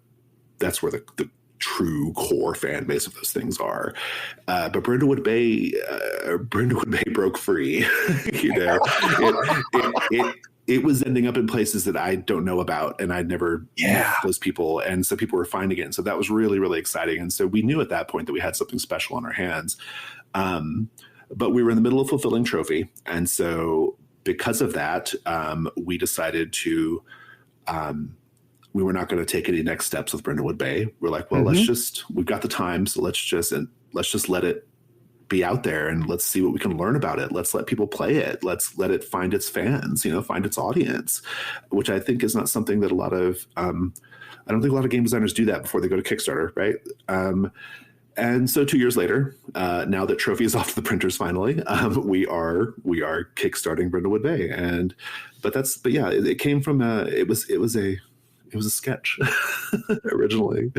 true core fan base of those things are. But Brindlewood Bay broke free. You know, it was ending up in places that I don't know about, and I'd never met those people. And so people were finding it. And so that was really, really exciting. And so we knew at that point that we had something special on our hands. But we were in the middle of fulfilling Trophy. And so because of that, we decided to, we were not going to take any next steps with Brindlewood Bay. We're like, well, we've got the time, so let's just let it be out there and let's see what we can learn about it. Let's let people play it. Let's let it find its fans, find its audience, which I think is not something that I don't think a lot of game designers do that before they go to Kickstarter, right? And so 2 years later, now that Trophy is off to the printers finally, we are kickstarting Brindlewood Bay, but yeah, it came from it was a sketch originally.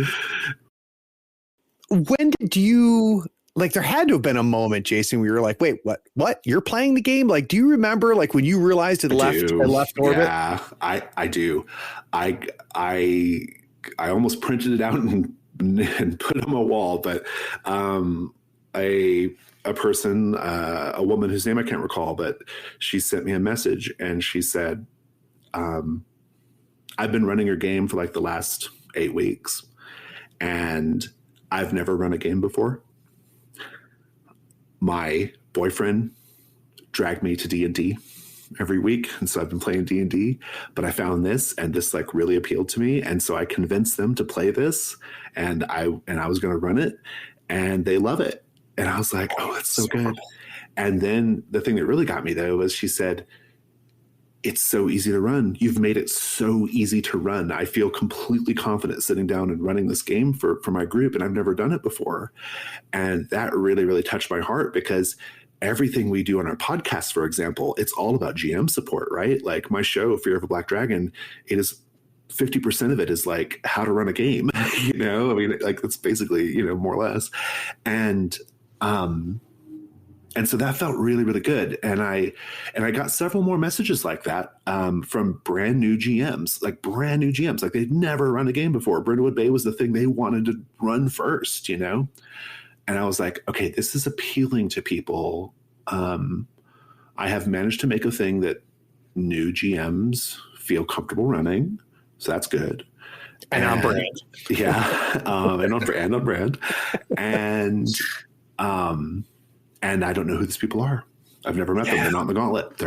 When did you there had to have been a moment, Jason, where you were like, wait, what? You're playing the game? Do you remember when you realized it left orbit? Yeah, I do. I almost printed it out and put it on my wall, but a person, a woman whose name I can't recall, but she sent me a message and she said, I've been running your game for the last 8 weeks and I've never run a game before. My boyfriend dragged me to D&D every week, and so I've been playing D&D, but I found this, and this really appealed to me, and so I convinced them to play this, and I was going to run it, and they love it, and I was like, oh, that's so good. And then the thing that really got me though was she said, it's so easy to run. You've made it so easy to run. I feel completely confident sitting down and running this game for my group, and I've never done it before. And that really, really touched my heart, because everything we do on our podcast, for example, it's all about GM support, right? My show, Fear of a Black Dragon, it is 50% of it is how to run a game, it's basically, more or less. And so that felt really, really good. And I got several more messages like that from brand new GMs. They'd never run a game before. Brindlewood Bay was the thing they wanted to run first, And I was like, okay, this is appealing to people. I have managed to make a thing that new GMs feel comfortable running. So that's good. And on brand. Yeah. And on brand. And I don't know who these people are. I've never met them. They're not in the Gauntlet.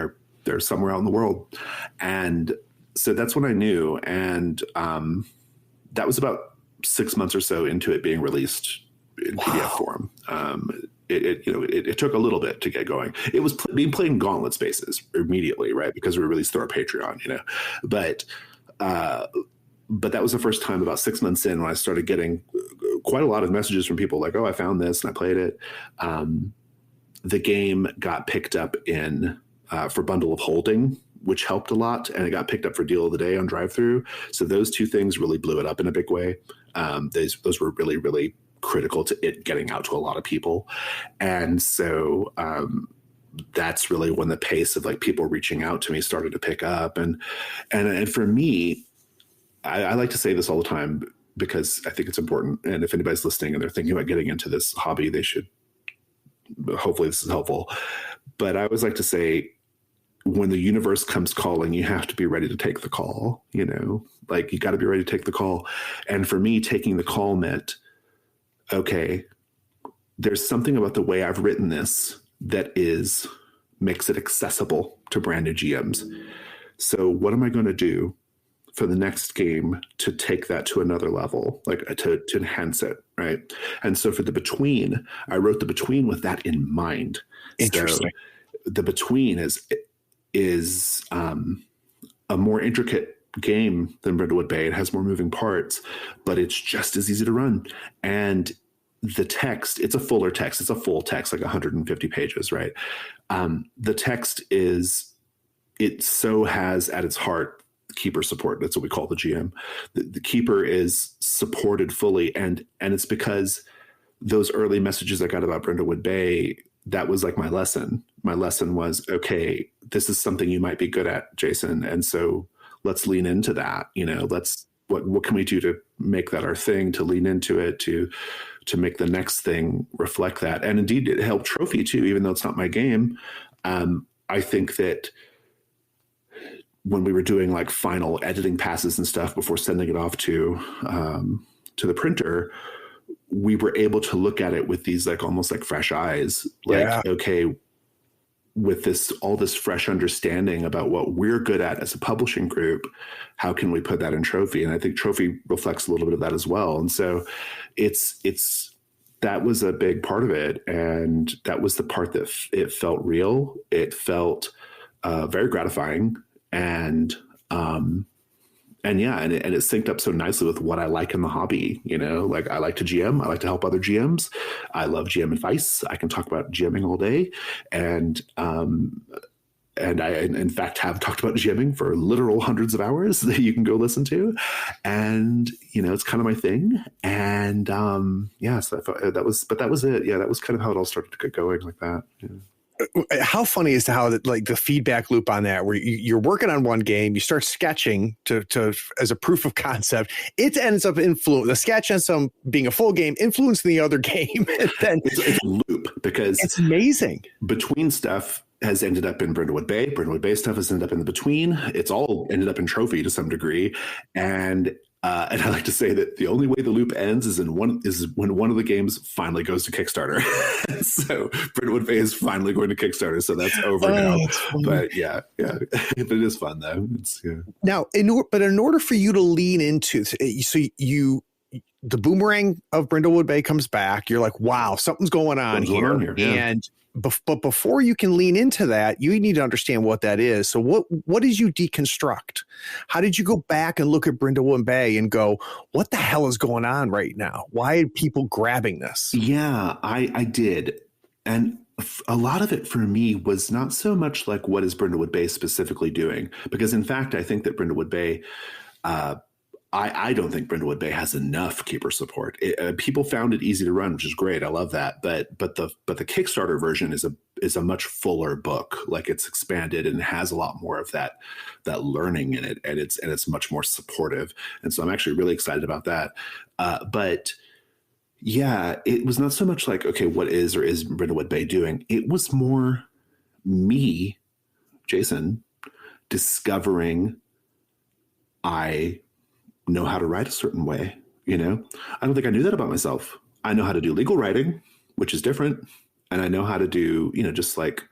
They're somewhere out in the world. And so that's when I knew. And that was about 6 months or so into it being released in PDF form. It took a little bit to get going. It was being played in Gauntlet spaces immediately, right? Because we released through our Patreon, But that was the first time about 6 months in when I started getting quite a lot of messages from people oh, I found this and I played it. The game got picked up for Bundle of Holding, which helped a lot, and it got picked up for Deal of the Day on Drive-Thru. So those two things really blew it up in a big way. Those were really, really critical to it getting out to a lot of people. And so that's really when the pace of people reaching out to me started to pick up. And for me, I like to say this all the time because I think it's important. And if anybody's listening and they're thinking about getting into this hobby, they should. Hopefully this is helpful. But I always like to say, when the universe comes calling, you have to be ready to take the call, you got to be ready to take the call. And for me, taking the call meant, okay, there's something about the way I've written this that makes it accessible to brand new GMs. So what am I going to do for the next game to take that to another level, to enhance it, right? And so for the Between, I wrote the Between with that in mind. Interesting. So the Between is a more intricate game than Brindlewood Bay. It has more moving parts, but it's just as easy to run. And the text, it's a fuller text. It's a full text, 150 pages, right? The text it so has at its heart keeper support. That's what we call the GM. The keeper is supported fully, and it's because those early messages I got about Brindlewood Bay, that was my lesson. My lesson was, okay, this is something you might be good at, Jason, and so let's lean into that. What can we do to make that our thing, to lean into it, to make the next thing reflect that. And indeed, it helped Trophy too, even though it's not my game. I think that when we were doing final editing passes and stuff before sending it off to the printer, we were able to look at it with these almost fresh eyes. Okay, with all this fresh understanding about what we're good at as a publishing group, how can we put that in Trophy? And I think Trophy reflects a little bit of that as well. And so it's that was a big part of it. And that was the part that it felt real. It felt very gratifying. And yeah, and it synced up so nicely with what I like in the hobby. You know, like I like to GM. I like to help other GMs. I love GM advice. I can talk about GMing all day. And I, in fact, have talked about GMing for literal hundreds of hours that you can go listen to. And, you know, it's kind of my thing. And yeah, so that was it. Yeah, that was kind of how it all started to get going like that. Yeah. How funny is how like the feedback loop on that, where you're working on one game, you start sketching to as a proof of concept. It ends up the sketch ends up being a full game, influencing the other game. And then it's a loop because it's amazing. Between stuff has ended up in Brindlewood Bay. Brindlewood Bay stuff has ended up in the between. It's all ended up in Trophy to some degree. And I like to say that the only way the loop ends is when one of the games finally goes to Kickstarter. So Brindlewood Bay is finally going to Kickstarter. So that's over now. But yeah. But it is fun though. Now, in order for you to lean into, so the boomerang of Brindlewood Bay comes back. You're like, wow, something's going on here. Yeah. And but before you can lean into that, you need to understand what that is. So what did you deconstruct? How did you go back and look at Brindlewood Bay and go, what the hell is going on right now? Why are people grabbing this? Yeah, I did. And a lot of it for me was not so much like what is Brindlewood Bay specifically doing? Because in fact, I think that Brindlewood Bay, I don't think Brindlewood Bay has enough keeper support. People found it easy to run, which is great. I love that. But the Kickstarter version is a much fuller book. Like it's expanded and has a lot more of that learning in it, and it's much more supportive. And so I'm actually really excited about that. But yeah, it was not so much like, okay, what is or is Brindlewood Bay doing? It was more me, Jason, discovering I know how to write a certain way. You know, I don't think I knew that about myself. I know how to do legal writing, which is different. And I know how to do, you know, just like,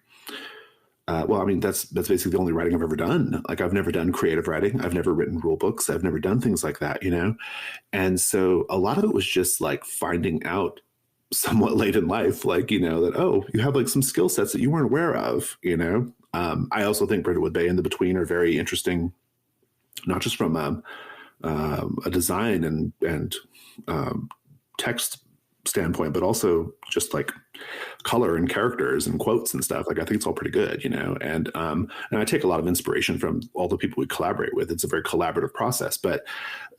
well, I mean, that's basically the only writing I've ever done. Like I've never done creative writing. I've never written rule books. I've never done things like that, you know? And so a lot of it was just like finding out somewhat late in life, like, you know, that, oh, you have like some skill sets that you weren't aware of, you know? I also think Brindlewood Bay and the Between are very interesting, not just from a design and text standpoint, but also just like color and characters and quotes and stuff. Like I think it's all pretty good, you know. And I take a lot of inspiration from all the people we collaborate with. It's a very collaborative process, but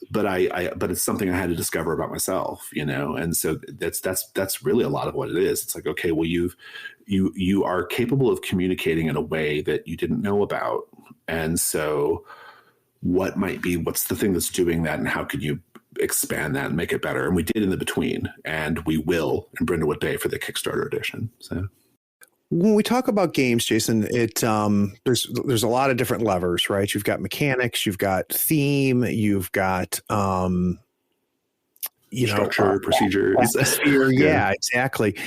it's something I had to discover about myself, you know. And so that's really a lot of what it is. It's like, okay, well, you are capable of communicating in a way that you didn't know about, and so what's the thing that's doing that, and how can you expand that and make it better? And we did in the Between, and we will in Brindlewood Bay for the Kickstarter edition. So when we talk about games, Jason, there's a lot of different levers, right? You've got mechanics, you've got theme, you've got structure, procedures, atmosphere. Yeah, exactly.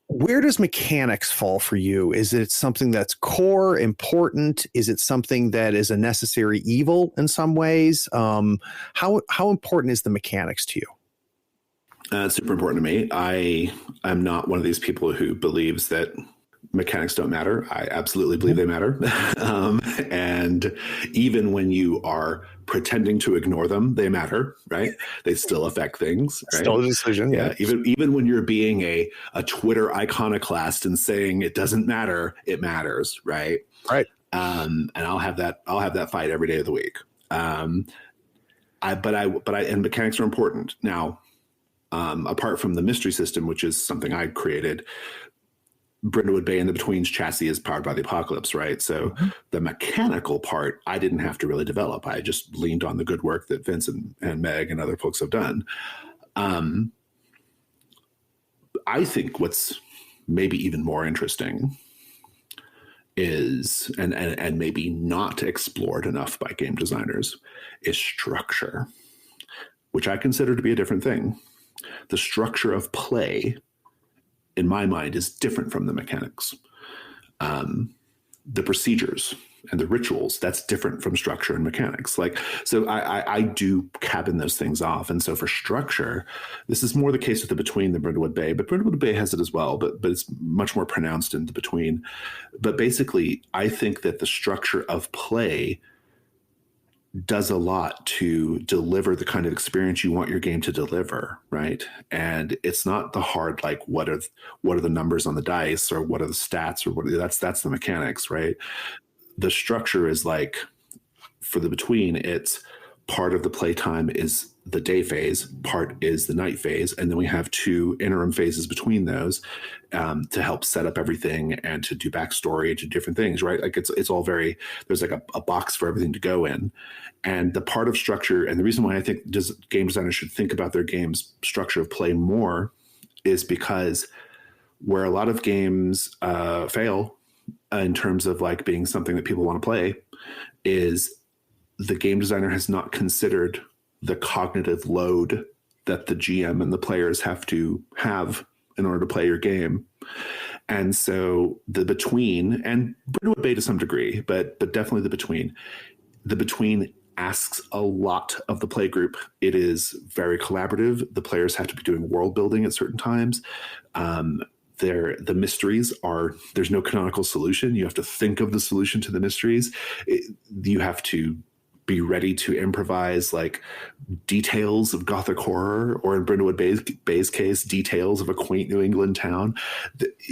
Where does mechanics fall for you? Is it something that's core, important? Is it something that is a necessary evil in some ways? How important is the mechanics to you? It's super important to me. I'm not one of these people who believes that mechanics don't matter. I absolutely believe they matter. And even when you are pretending to ignore them, they matter, right? They still affect things, right? Still a decision. Yeah. Even when you're being a Twitter iconoclast and saying it doesn't matter, it matters, right? Right. And I'll have that fight every day of the week. And mechanics are important. Now, apart from the mystery system, which is something I created, Brindlewood Bay and the Between's chassis is powered by the Apocalypse, right? So the mechanical part, I didn't have to really develop. I just leaned on the good work that Vince and Meg and other folks have done. I think what's maybe even more interesting is, and maybe not explored enough by game designers, is structure, which I consider to be a different thing. The structure of play, in my mind, is different from the mechanics. the procedures and the rituals, that's different from structure and mechanics. Like, so I do cabin those things off. And so for structure, this is more the case with the Between than Brindlewood Bay, but Brindlewood Bay has it as well, but it's much more pronounced in the Between. But basically, I think that the structure of play does a lot to deliver the kind of experience you want your game to deliver, right? And it's not the hard, like, what are the numbers on the dice, or what are the stats, or what that's the mechanics, right? The structure is like, for the Between, it's part of the playtime is the day phase, part is the night phase, and then we have 2 interim phases between those to help set up everything and to do backstory to different things, right? Like it's all very, there's like a box for everything to go in. And the part of structure, and the reason why I think game designers should think about their game's structure of play more, is because where a lot of games fail in terms of like being something that people want to play is the game designer has not considered the cognitive load that the GM and the players have to have in order to play your game. And so the Between, and Brindlewood Bay to some degree, but definitely the Between asks a lot of the play group. It is very collaborative. The players have to be doing world building at certain times. The mysteries are, there's no canonical solution. You have to think of the solution to the mysteries. You have to be ready to improvise like details of Gothic horror, or in Brindlewood Bay's case, details of a quaint New England town.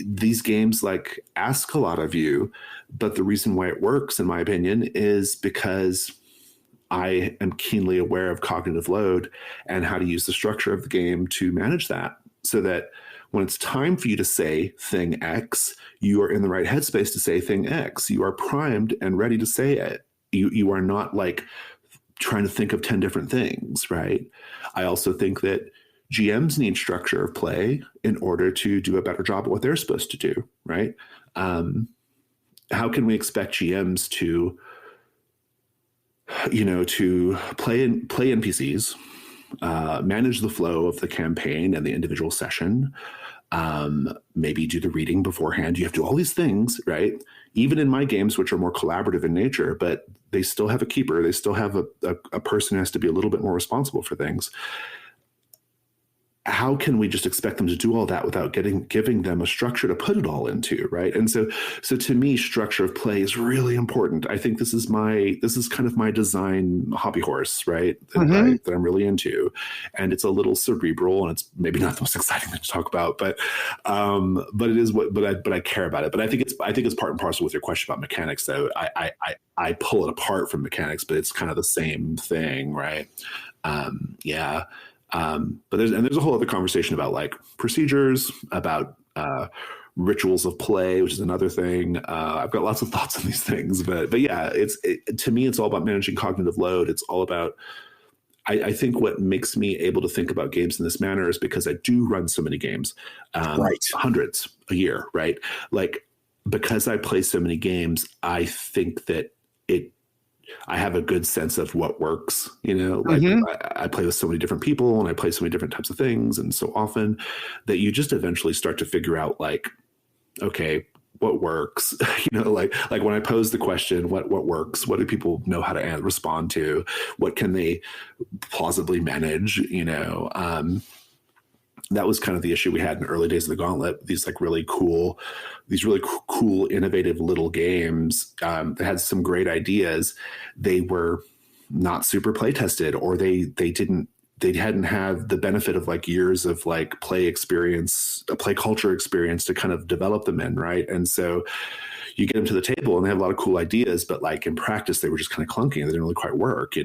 These games like ask a lot of you, but the reason why it works, in my opinion, is because I am keenly aware of cognitive load and how to use the structure of the game to manage that, so that when it's time for you to say thing X, you are in the right headspace to say thing X. You are primed and ready to say it. You are not like trying to think of 10 different things, right? I also think that GMs need structure of play in order to do a better job at what they're supposed to do, right? How can we expect GMs to, to play NPCs, manage the flow of the campaign and the individual session, maybe do the reading beforehand? You have to do all these things, right? Even in my games, which are more collaborative in nature, but they still have a keeper. They still have a person who has to be a little bit more responsible for things. How can we just expect them to do all that without giving them a structure to put it all into, right? And so to me, structure of play is really important. I think this is kind of my design hobby horse, right? That I'm really into, and it's a little cerebral, and it's maybe not the most exciting thing to talk about, but it is but I care about it. But I think it's part and parcel with your question about mechanics, though. I pull it apart from mechanics, but it's kind of the same thing, right? Yeah. But there's a whole other conversation about like procedures, about rituals of play, which is another thing. I've got lots of thoughts on these things, but yeah, to me, it's all about managing cognitive load. It's all about, I think what makes me able to think about games in this manner is because I do run so many games, right? Hundreds a year, right? Like, because I play so many games, I think that I have a good sense of what works, like I play with so many different people and I play so many different types of things. And so often that you just eventually start to figure out like, okay, what works, like when I pose the question, what works, what do people know how to respond to? What can they plausibly manage? That was kind of the issue we had in the early days of the Gauntlet. These really cool, innovative little games that had some great ideas. They were not super play tested, or they hadn't had the benefit of like years of like play experience, a play culture experience to kind of develop them in, right? And so you get them to the table and they have a lot of cool ideas, but like in practice they were just kind of clunky and they didn't really quite work,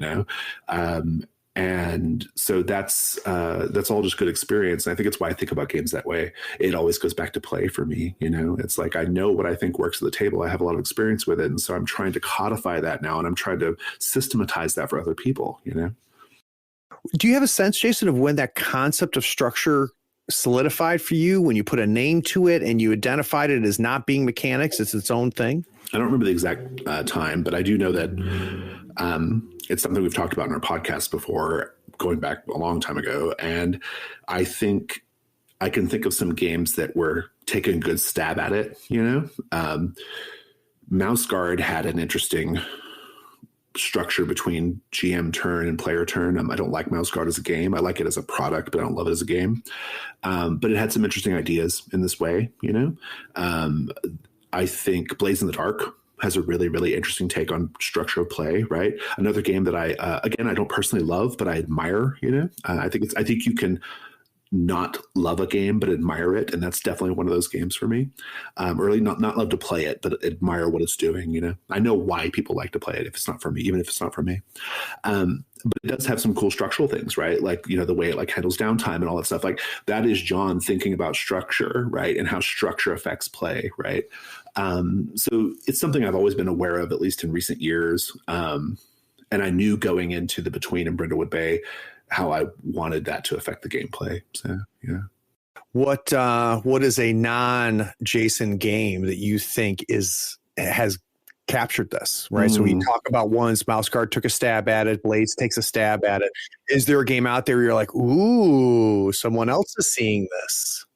And so that's all just good experience. And I think it's why I think about games that way. It always goes back to play for me. It's like, I know what I think works at the table. I have a lot of experience with it. And so I'm trying to codify that now, and I'm trying to systematize that for other people, Do you have a sense, Jason, of when that concept of structure solidified for you, when you put a name to it and you identified it as not being mechanics, it's its own thing? I don't remember the exact time, but I do know that it's something we've talked about in our podcast before, going back a long time ago. And I think I can think of some games that were taking a good stab at it, Mouse Guard had an interesting structure between GM turn and player turn. I don't like Mouse Guard as a game. I like it as a product, but I don't love it as a game. But it had some interesting ideas in this way, you know. I think Blades in the Dark has a really, really interesting take on structure of play, right? Another game that I don't personally love, but I admire, you know. I think you can not love a game, but admire it. And that's definitely one of those games for me. Really not love to play it, but admire what it's doing, you know. I know why people like to play it if it's not for me, even if it's not for me. But it does have some cool structural things, right? Like, you know, the way it like handles downtime and all that stuff. Like that is John thinking about structure, right? And how structure affects play, right? So it's something I've always been aware of, at least in recent years. And I knew going into the Between and Brindlewood Bay how I wanted that to affect the gameplay. So, yeah. What is a non-Jason game that you think has captured this, right? So we talk about ones, Mouse Guard took a stab at it, Blades takes a stab at it. Is there a game out there where you're like, ooh, someone else is seeing this?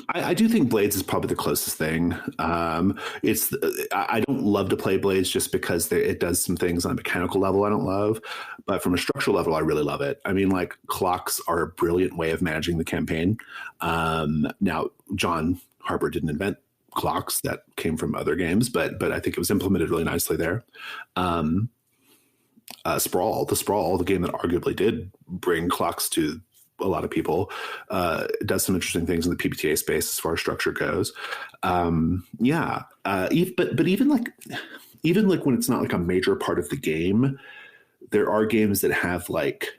I do think Blades is probably the closest thing. I don't love to play Blades just because it does some things on a mechanical level I don't love, but from a structural level, I really love it. I mean, like clocks are a brilliant way of managing the campaign. Now, John Harper didn't invent clocks; that came from other games, but I think it was implemented really nicely there. Sprawl, the game that arguably did bring clocks to a lot of people, does some interesting things in the PBTA space as far as structure goes. But even like when it's not like a major part of the game, there are games that have like,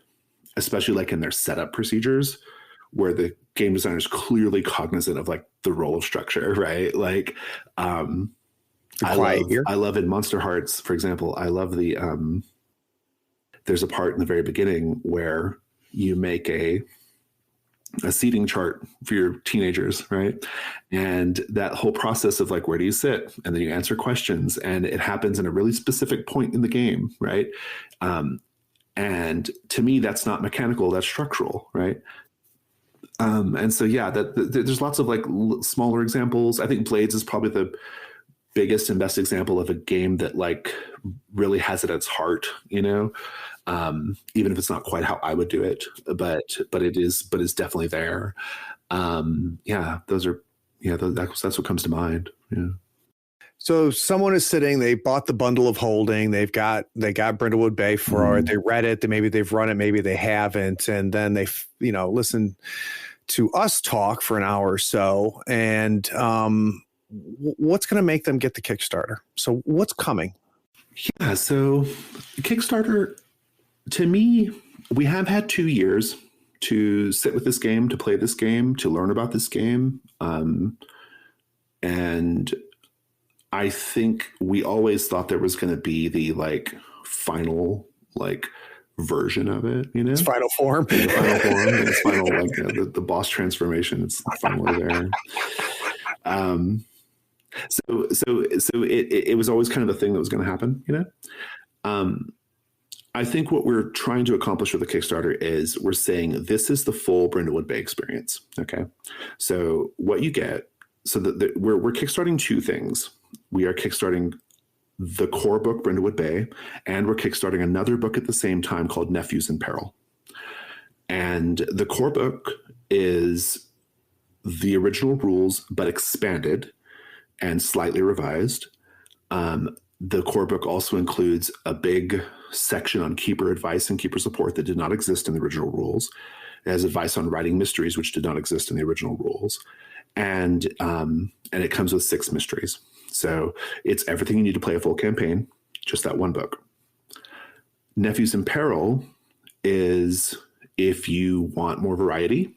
especially like in their setup procedures, where the game designer is clearly cognizant of like the role of structure, right? Like, I love in Monster Hearts, for example, I love there's a part in the very beginning where you make a seating chart for your teenagers, right? And that whole process of like, where do you sit? And then you answer questions, and it happens in a really specific point in the game, right? And to me, that's not mechanical, that's structural, right? And so, yeah, there's lots of like smaller examples. I think Blades is probably the biggest and best example of a game that like really has it at its heart, you know, even if it's not quite how I would do it, but it's definitely there. That's what comes to mind. Yeah. So someone is sitting, they bought the bundle of holding, they got Brindlewood Bay for it, they read it, maybe they've run it, maybe they haven't, and then they listen to us talk for an hour or so, and what's going to make them get the Kickstarter? So what's coming? Yeah, so Kickstarter, to me, we have had 2 years to sit with this game, to play this game, to learn about this game. And I think we always thought there was going to be the like final like version of it, you know? Its final form. Its final like the boss transformation. It's finally there. So it was always kind of a thing that was going to happen, you know? I think what we're trying to accomplish with the Kickstarter is we're saying this is the full Brindlewood Bay experience. Okay. So what you get, so that we're kickstarting 2 things. We are kickstarting the core book, Brindlewood Bay, and we're kickstarting another book at the same time called Nephews in Peril. And the core book is the original rules, but expanded and slightly revised. The core book also includes a big section on keeper advice and keeper support that did not exist in the original rules. It has advice on writing mysteries, which did not exist in the original rules. And it comes with 6 mysteries. So it's everything you need to play a full campaign, just that one book. Nephews in Peril is if you want more variety,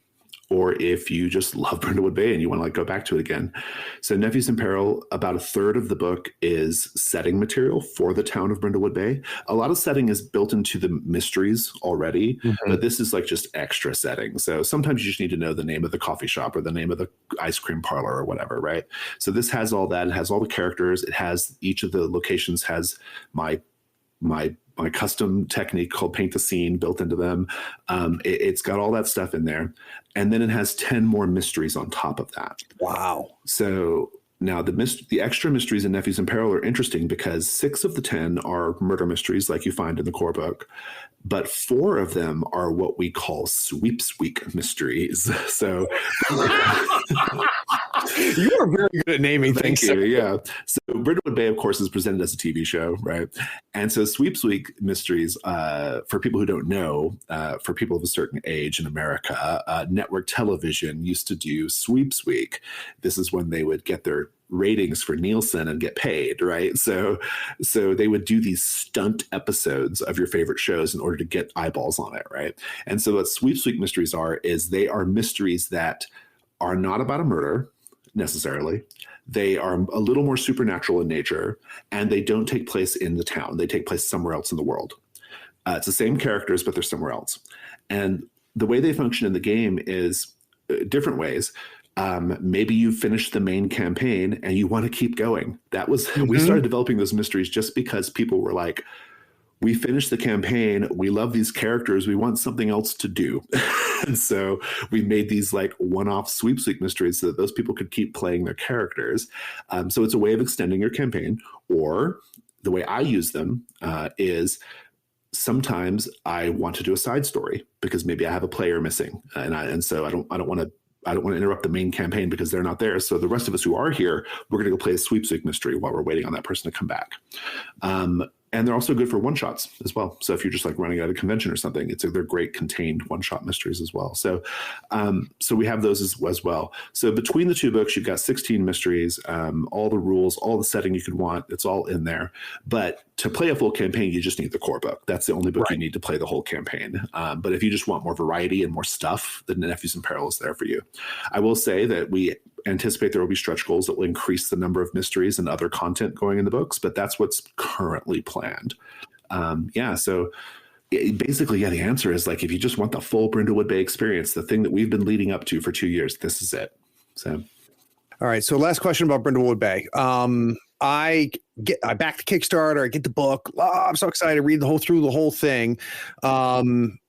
or if you just love Brindlewood Bay and you want to like go back to it again. So Nephews in Peril, about a third of the book is setting material for the town of Brindlewood Bay. A lot of setting is built into the mysteries already, but this is like just extra setting. So sometimes you just need to know the name of the coffee shop or the name of the ice cream parlor or whatever, right? So this has all that. It has all the characters. It has, each of the locations has my custom technique called Paint the Scene built into them. It's got all that stuff in there. And then it has 10 more mysteries on top of that. Wow. So Now, the extra mysteries in Nephews in Peril are interesting because 6 of the 10 are murder mysteries like you find in the core book, but 4 of them are what we call sweeps week mysteries. So you are very good at naming things. Thank you. Yeah. So Brindlewood Bay, of course, is presented as a TV show, right? And so Sweeps Week mysteries, for people who don't know, for people of a certain age in America, network television used to do Sweeps Week. This is when they would get their ratings for Nielsen and get paid, right? So they would do these stunt episodes of your favorite shows in order to get eyeballs on it, right? And so what Sweeps Week mysteries is they are mysteries that are not about a murder necessarily. They are a little more supernatural in nature, and they don't take place in the town. They take place somewhere else in the world. It's the same characters, but they're somewhere else. And the way they function in the game is different ways. Maybe you finished the main campaign and you want to keep going. That was we started developing those mysteries just because people were like, we finished the campaign. We love these characters. We want something else to do. And so we made these like one-off Sweeps Week mysteries so that those people could keep playing their characters. So it's a way of extending your campaign. Or the way I use them is sometimes I want to do a side story because maybe I have a player missing, and so I don't want to interrupt the main campaign because they're not there. So the rest of us who are here, we're going to go play a Sweeps Week mystery while we're waiting on that person to come back. And they're also good for one-shots as well. So if you're just like running out of convention or something, they're great contained one-shot mysteries as well. So we have those as well. So between the 2 books, you've got 16 mysteries, all the rules, all the setting you could want. It's all in there. But to play a full campaign, you just need the core book. That's the only book you need to play the whole campaign. But if you just want more variety and more stuff, then Nephews in Peril is there for you. I will say that we anticipate there will be stretch goals that will increase the number of mysteries and other content going in the books, but that's what's currently planned. So basically, the answer is like, if you just want the full Brindlewood Bay experience, the thing that we've been leading up to for 2 years, this is it. So, all right. So last question about Brindlewood Bay. I back the Kickstarter, I get the book. Oh, I'm so excited to read through the whole thing. And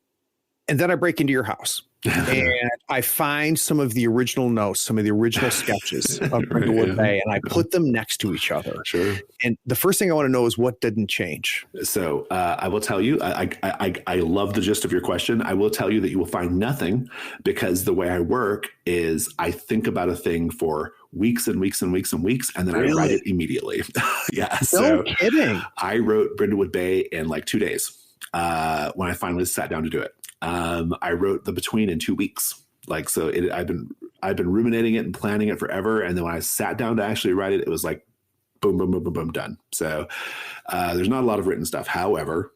then I break into your house. And I find some of the original notes, some of the original sketches of Brindlewood Bay, and I put them next to each other. Sure. And the first thing I want to know is what didn't change. So I will tell you, I love the gist of your question. I will tell you that you will find nothing, because the way I work is I think about a thing for weeks and weeks and weeks and weeks, and then I write it immediately. No kidding. I wrote Brindlewood Bay in like 2 days when I finally sat down to do it. I wrote the between in 2 weeks. I've been ruminating it and planning it forever. And then when I sat down to actually write it, it was like, boom, boom, boom, boom, boom, done. So there's not a lot of written stuff. However,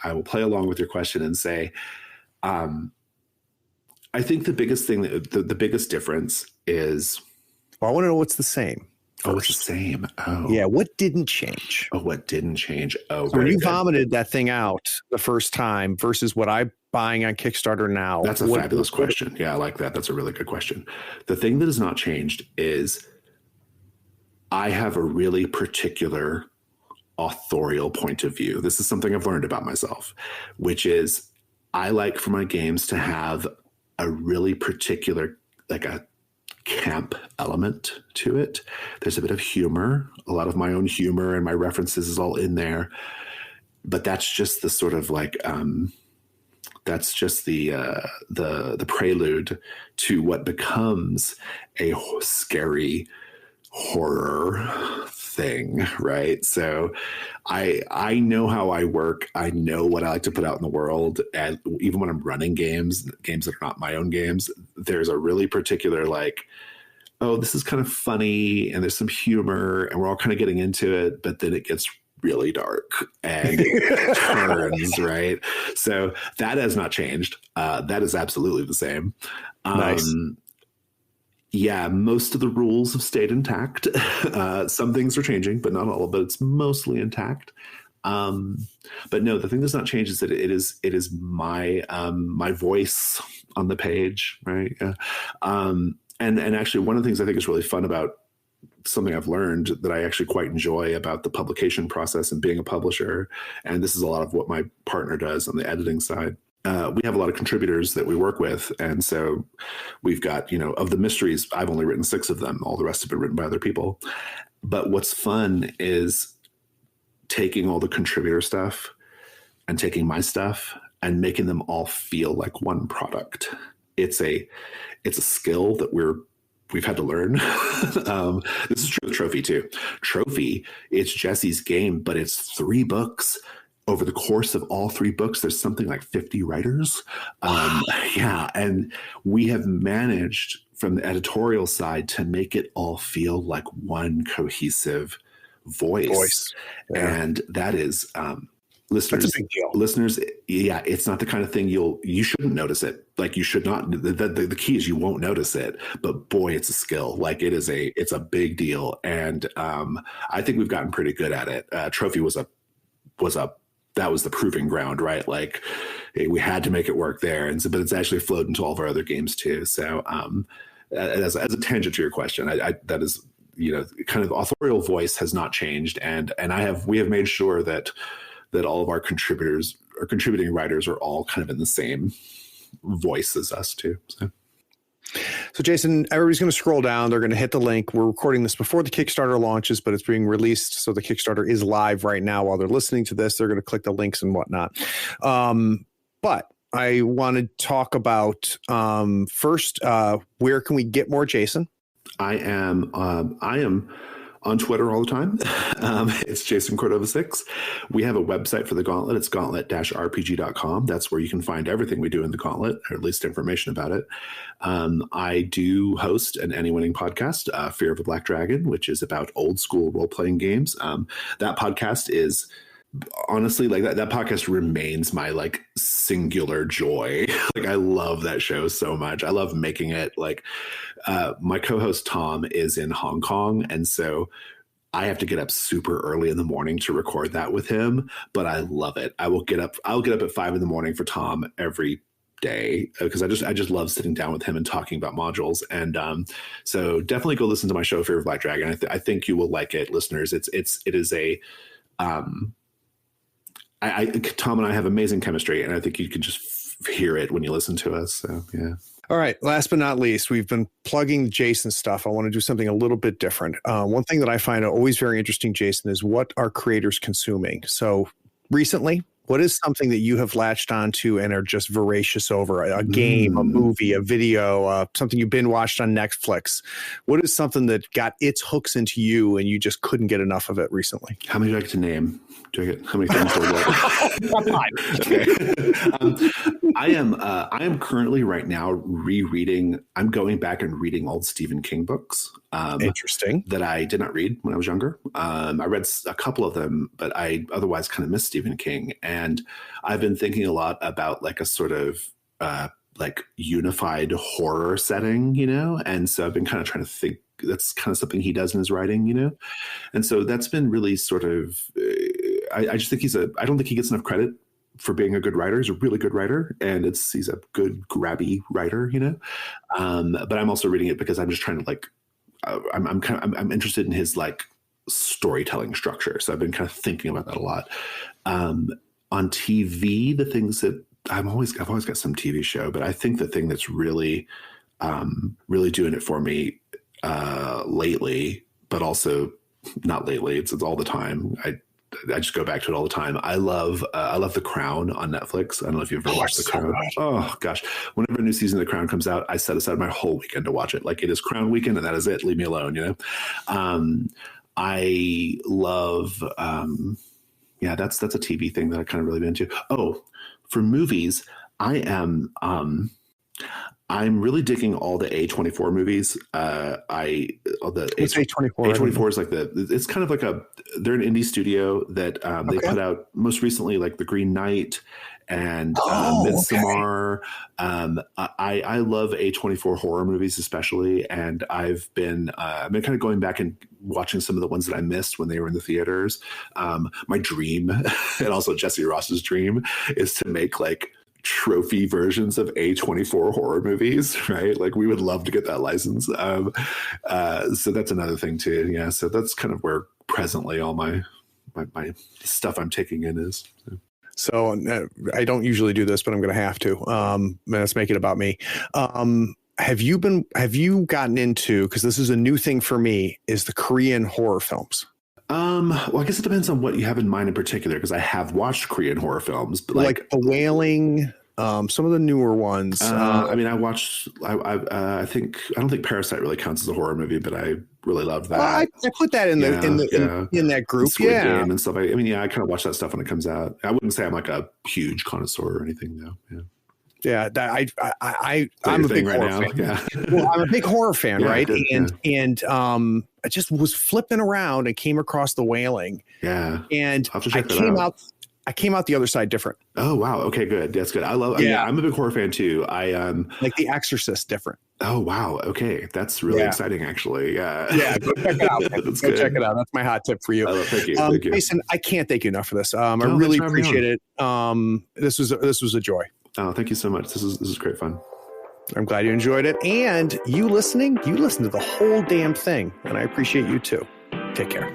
I will play along with your question and say, I think the biggest thing, the biggest difference is. Well, I want to know what's the same. Oh, it's the same. Oh. Yeah. What didn't change? Oh, what didn't change? Oh, so when you vomited that thing out the first time versus what I'm buying on Kickstarter now. That's a fabulous question. Yeah, I like that. That's a really good question. The thing that has not changed is I have a really particular authorial point of view. This is something I've learned about myself, which is I like for my games to have a really particular, like a camp element to it. There's a bit of humor, a lot of my own humor and my references is all in there, but that's just the sort of like that's just the prelude to what becomes a scary horror thing, right? So I know how I work. I know what I like to put out in the world. And even when I'm running games that are not my own games, there's a really particular like, oh, this is kind of funny and there's some humor and we're all kind of getting into it, but then it gets really dark and it turns, right? So that has not changed. That is absolutely the same. Nice. Yeah, most of the rules have stayed intact. Some things are changing, but not all, but it's mostly intact. But no, the thing that's not changed is that it is my my voice on the page, right? And actually one of the things I think is really fun about something I've learned that I actually quite enjoy about the publication process and being a publisher, and this is a lot of what my partner does on the editing side, we have a lot of contributors that we work with. And so we've got, of the mysteries, I've only written 6 of them. All the rest have been written by other people. But what's fun is taking all the contributor stuff and taking my stuff and making them all feel like one product. It's a skill that we've had to learn. This is true with Trophy too. Trophy, it's Jesse's game, but it's 3 books. Over the course of all 3 books, there's something like 50 writers. Yeah, and we have managed from the editorial side to make it all feel like one cohesive voice. Yeah. And that is listeners. That's a big deal. Listeners, yeah, it's not the kind of thing you shouldn't notice it. Like you should not. The key is you won't notice it. But boy, it's a skill. Like it's a big deal, and I think we've gotten pretty good at it. Trophy was that was the proving ground, right? Like we had to make it work there. And so, but it's actually flowed into all of our other games too. So as a tangent to your question, that is, kind of authorial voice has not changed. And we have made sure that all of our contributors or contributing writers are all kind of in the same voice as us too. So Jason, everybody's going to scroll down. They're going to hit the link. We're recording this before the Kickstarter launches, but it's being released. So the Kickstarter is live right now while they're listening to this. They're going to click the links and whatnot. But I want to talk about first, where can we get more Jason? I am on Twitter all the time. It's Jason Cordova 6. We have a website for the Gauntlet. It's gauntlet-rpg.com. That's where you can find everything we do in the Gauntlet, or at least information about it. I do host an Any-Winning podcast, Fear of a Black Dragon, which is about old school role-playing games. That podcast is honestly like that podcast remains my like singular joy. Like I love that show so much. I love making it. Like my co-host Tom is in Hong Kong, and so I have to get up super early in the morning to record that with him, but I love it. I'll get up at 5 a.m. for Tom every day because I just love sitting down with him and talking about modules. And so definitely go listen to my show Fear of Black Dragon. I think you will like it, listeners. It is a Tom and I have amazing chemistry, and I think you can just hear it when you listen to us. So, yeah. All right. Last but not least, we've been plugging Jason stuff. I want to do something a little bit different. One thing that I find always very interesting, Jason, is what are creators consuming? So recently, what is something that you have latched onto and are just voracious over? A game, a movie, a video, something you've been watched on Netflix. What is something that got its hooks into you and you just couldn't get enough of it recently? How many do I get to name? How many things do I get? Okay. I am currently right now rereading. I'm going back and reading old Stephen King books. Interesting. That I did not read when I was younger. I read a couple of them, but I otherwise kind of missed Stephen King. And I've been thinking a lot about like a sort of like unified horror setting, and so I've been kind of trying to think that's kind of something he does in his writing, and so that's been really sort of I just think I don't think he gets enough credit for being a good writer. He's a really good writer, and he's a good grabby writer, but I'm also reading it because I'm just trying to like I'm interested in his like storytelling structure, so I've been kind of thinking about that a lot. On TV, the things that I've always got some TV show, but I think the thing that's really doing it for me lately, but also not lately, it's all the time. I just go back to it all the time. I love The Crown on Netflix. I don't know if you've ever watched The Crown. Oh gosh, whenever a new season of The Crown comes out, I set aside my whole weekend to watch it. Like it is Crown weekend, and that is it. Leave me alone, I love. That's a TV thing that I kind of really been into. Oh, for movies, I'm really digging all the A24 movies. What's A24? A24 is like it's kind of like they're an indie studio that they put out most recently like The Green Knight and Midsommar. Okay. I love A24 horror movies especially, and I've been kind of going back and watching some of the ones that I missed when they were in the theaters. My dream, and also Jesse Ross's dream, is to make like trophy versions of A24 horror movies, right? Like we would love to get that license. So that's another thing too. Yeah. So that's kind of where presently all my stuff I'm taking in is. So I don't usually do this, but I'm going to have to. Let's make it about me. Have you gotten into, because this is a new thing for me, is the Korean horror films? Well, I guess it depends on what you have in mind in particular, because I have watched Korean horror films, but like The Wailing, some of the newer ones. I mean, I watched. I don't think Parasite really counts as a horror movie, but I really loved that. I put that in that group. Squid Game and stuff. I mean, I kind of watch that stuff when it comes out. I wouldn't say I'm like a huge connoisseur or anything, though. Yeah. I'm a big horror fan. Yeah. Well, I'm a big horror fan, Yeah, right? good, and I just was flipping around and came across The Wailing. Yeah. And I'll have to check that out. I came out the other side different. Oh wow. Okay, good. That's good. I love. Yeah, I'm a big horror fan too. I like The Exorcist different. Oh wow. Okay, that's really exciting. Actually, yeah. Yeah, go check it out. Go check it out. That's my hot tip for you. Thank you. Thank you, Jason. I can't thank you enough for this. I really appreciate it. This was a joy. Oh, thank you so much. This is great fun. I'm glad you enjoyed it, and you listening. You listened to the whole damn thing, and I appreciate you too. Take care.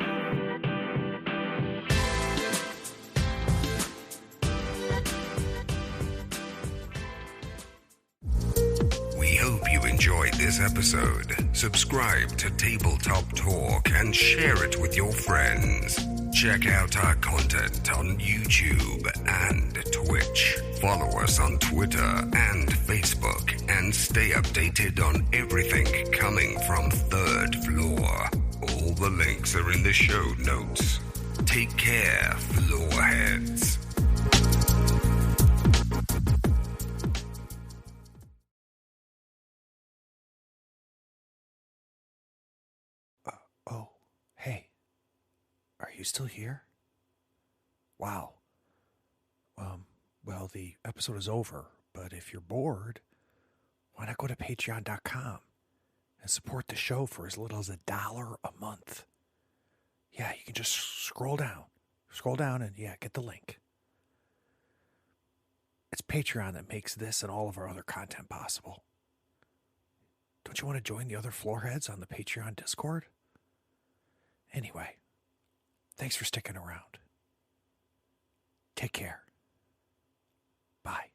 Enjoyed this episode. Subscribe to Tabletop Talk and share it with your friends. Check out our content on YouTube and Twitch. Follow us on Twitter and Facebook and stay updated on everything coming from Third Floor. All the links are in the show notes. Take care, floorheads. Oh, hey, are you still here? Wow. Well, the episode is over, but if you're bored, why not go to patreon.com and support the show for as little as $1 a month? Yeah, you can just scroll down and get the link. It's Patreon that makes this and all of our other content possible. Don't you want to join the other floorheads on the Patreon Discord? Anyway, thanks for sticking around. Take care. Bye.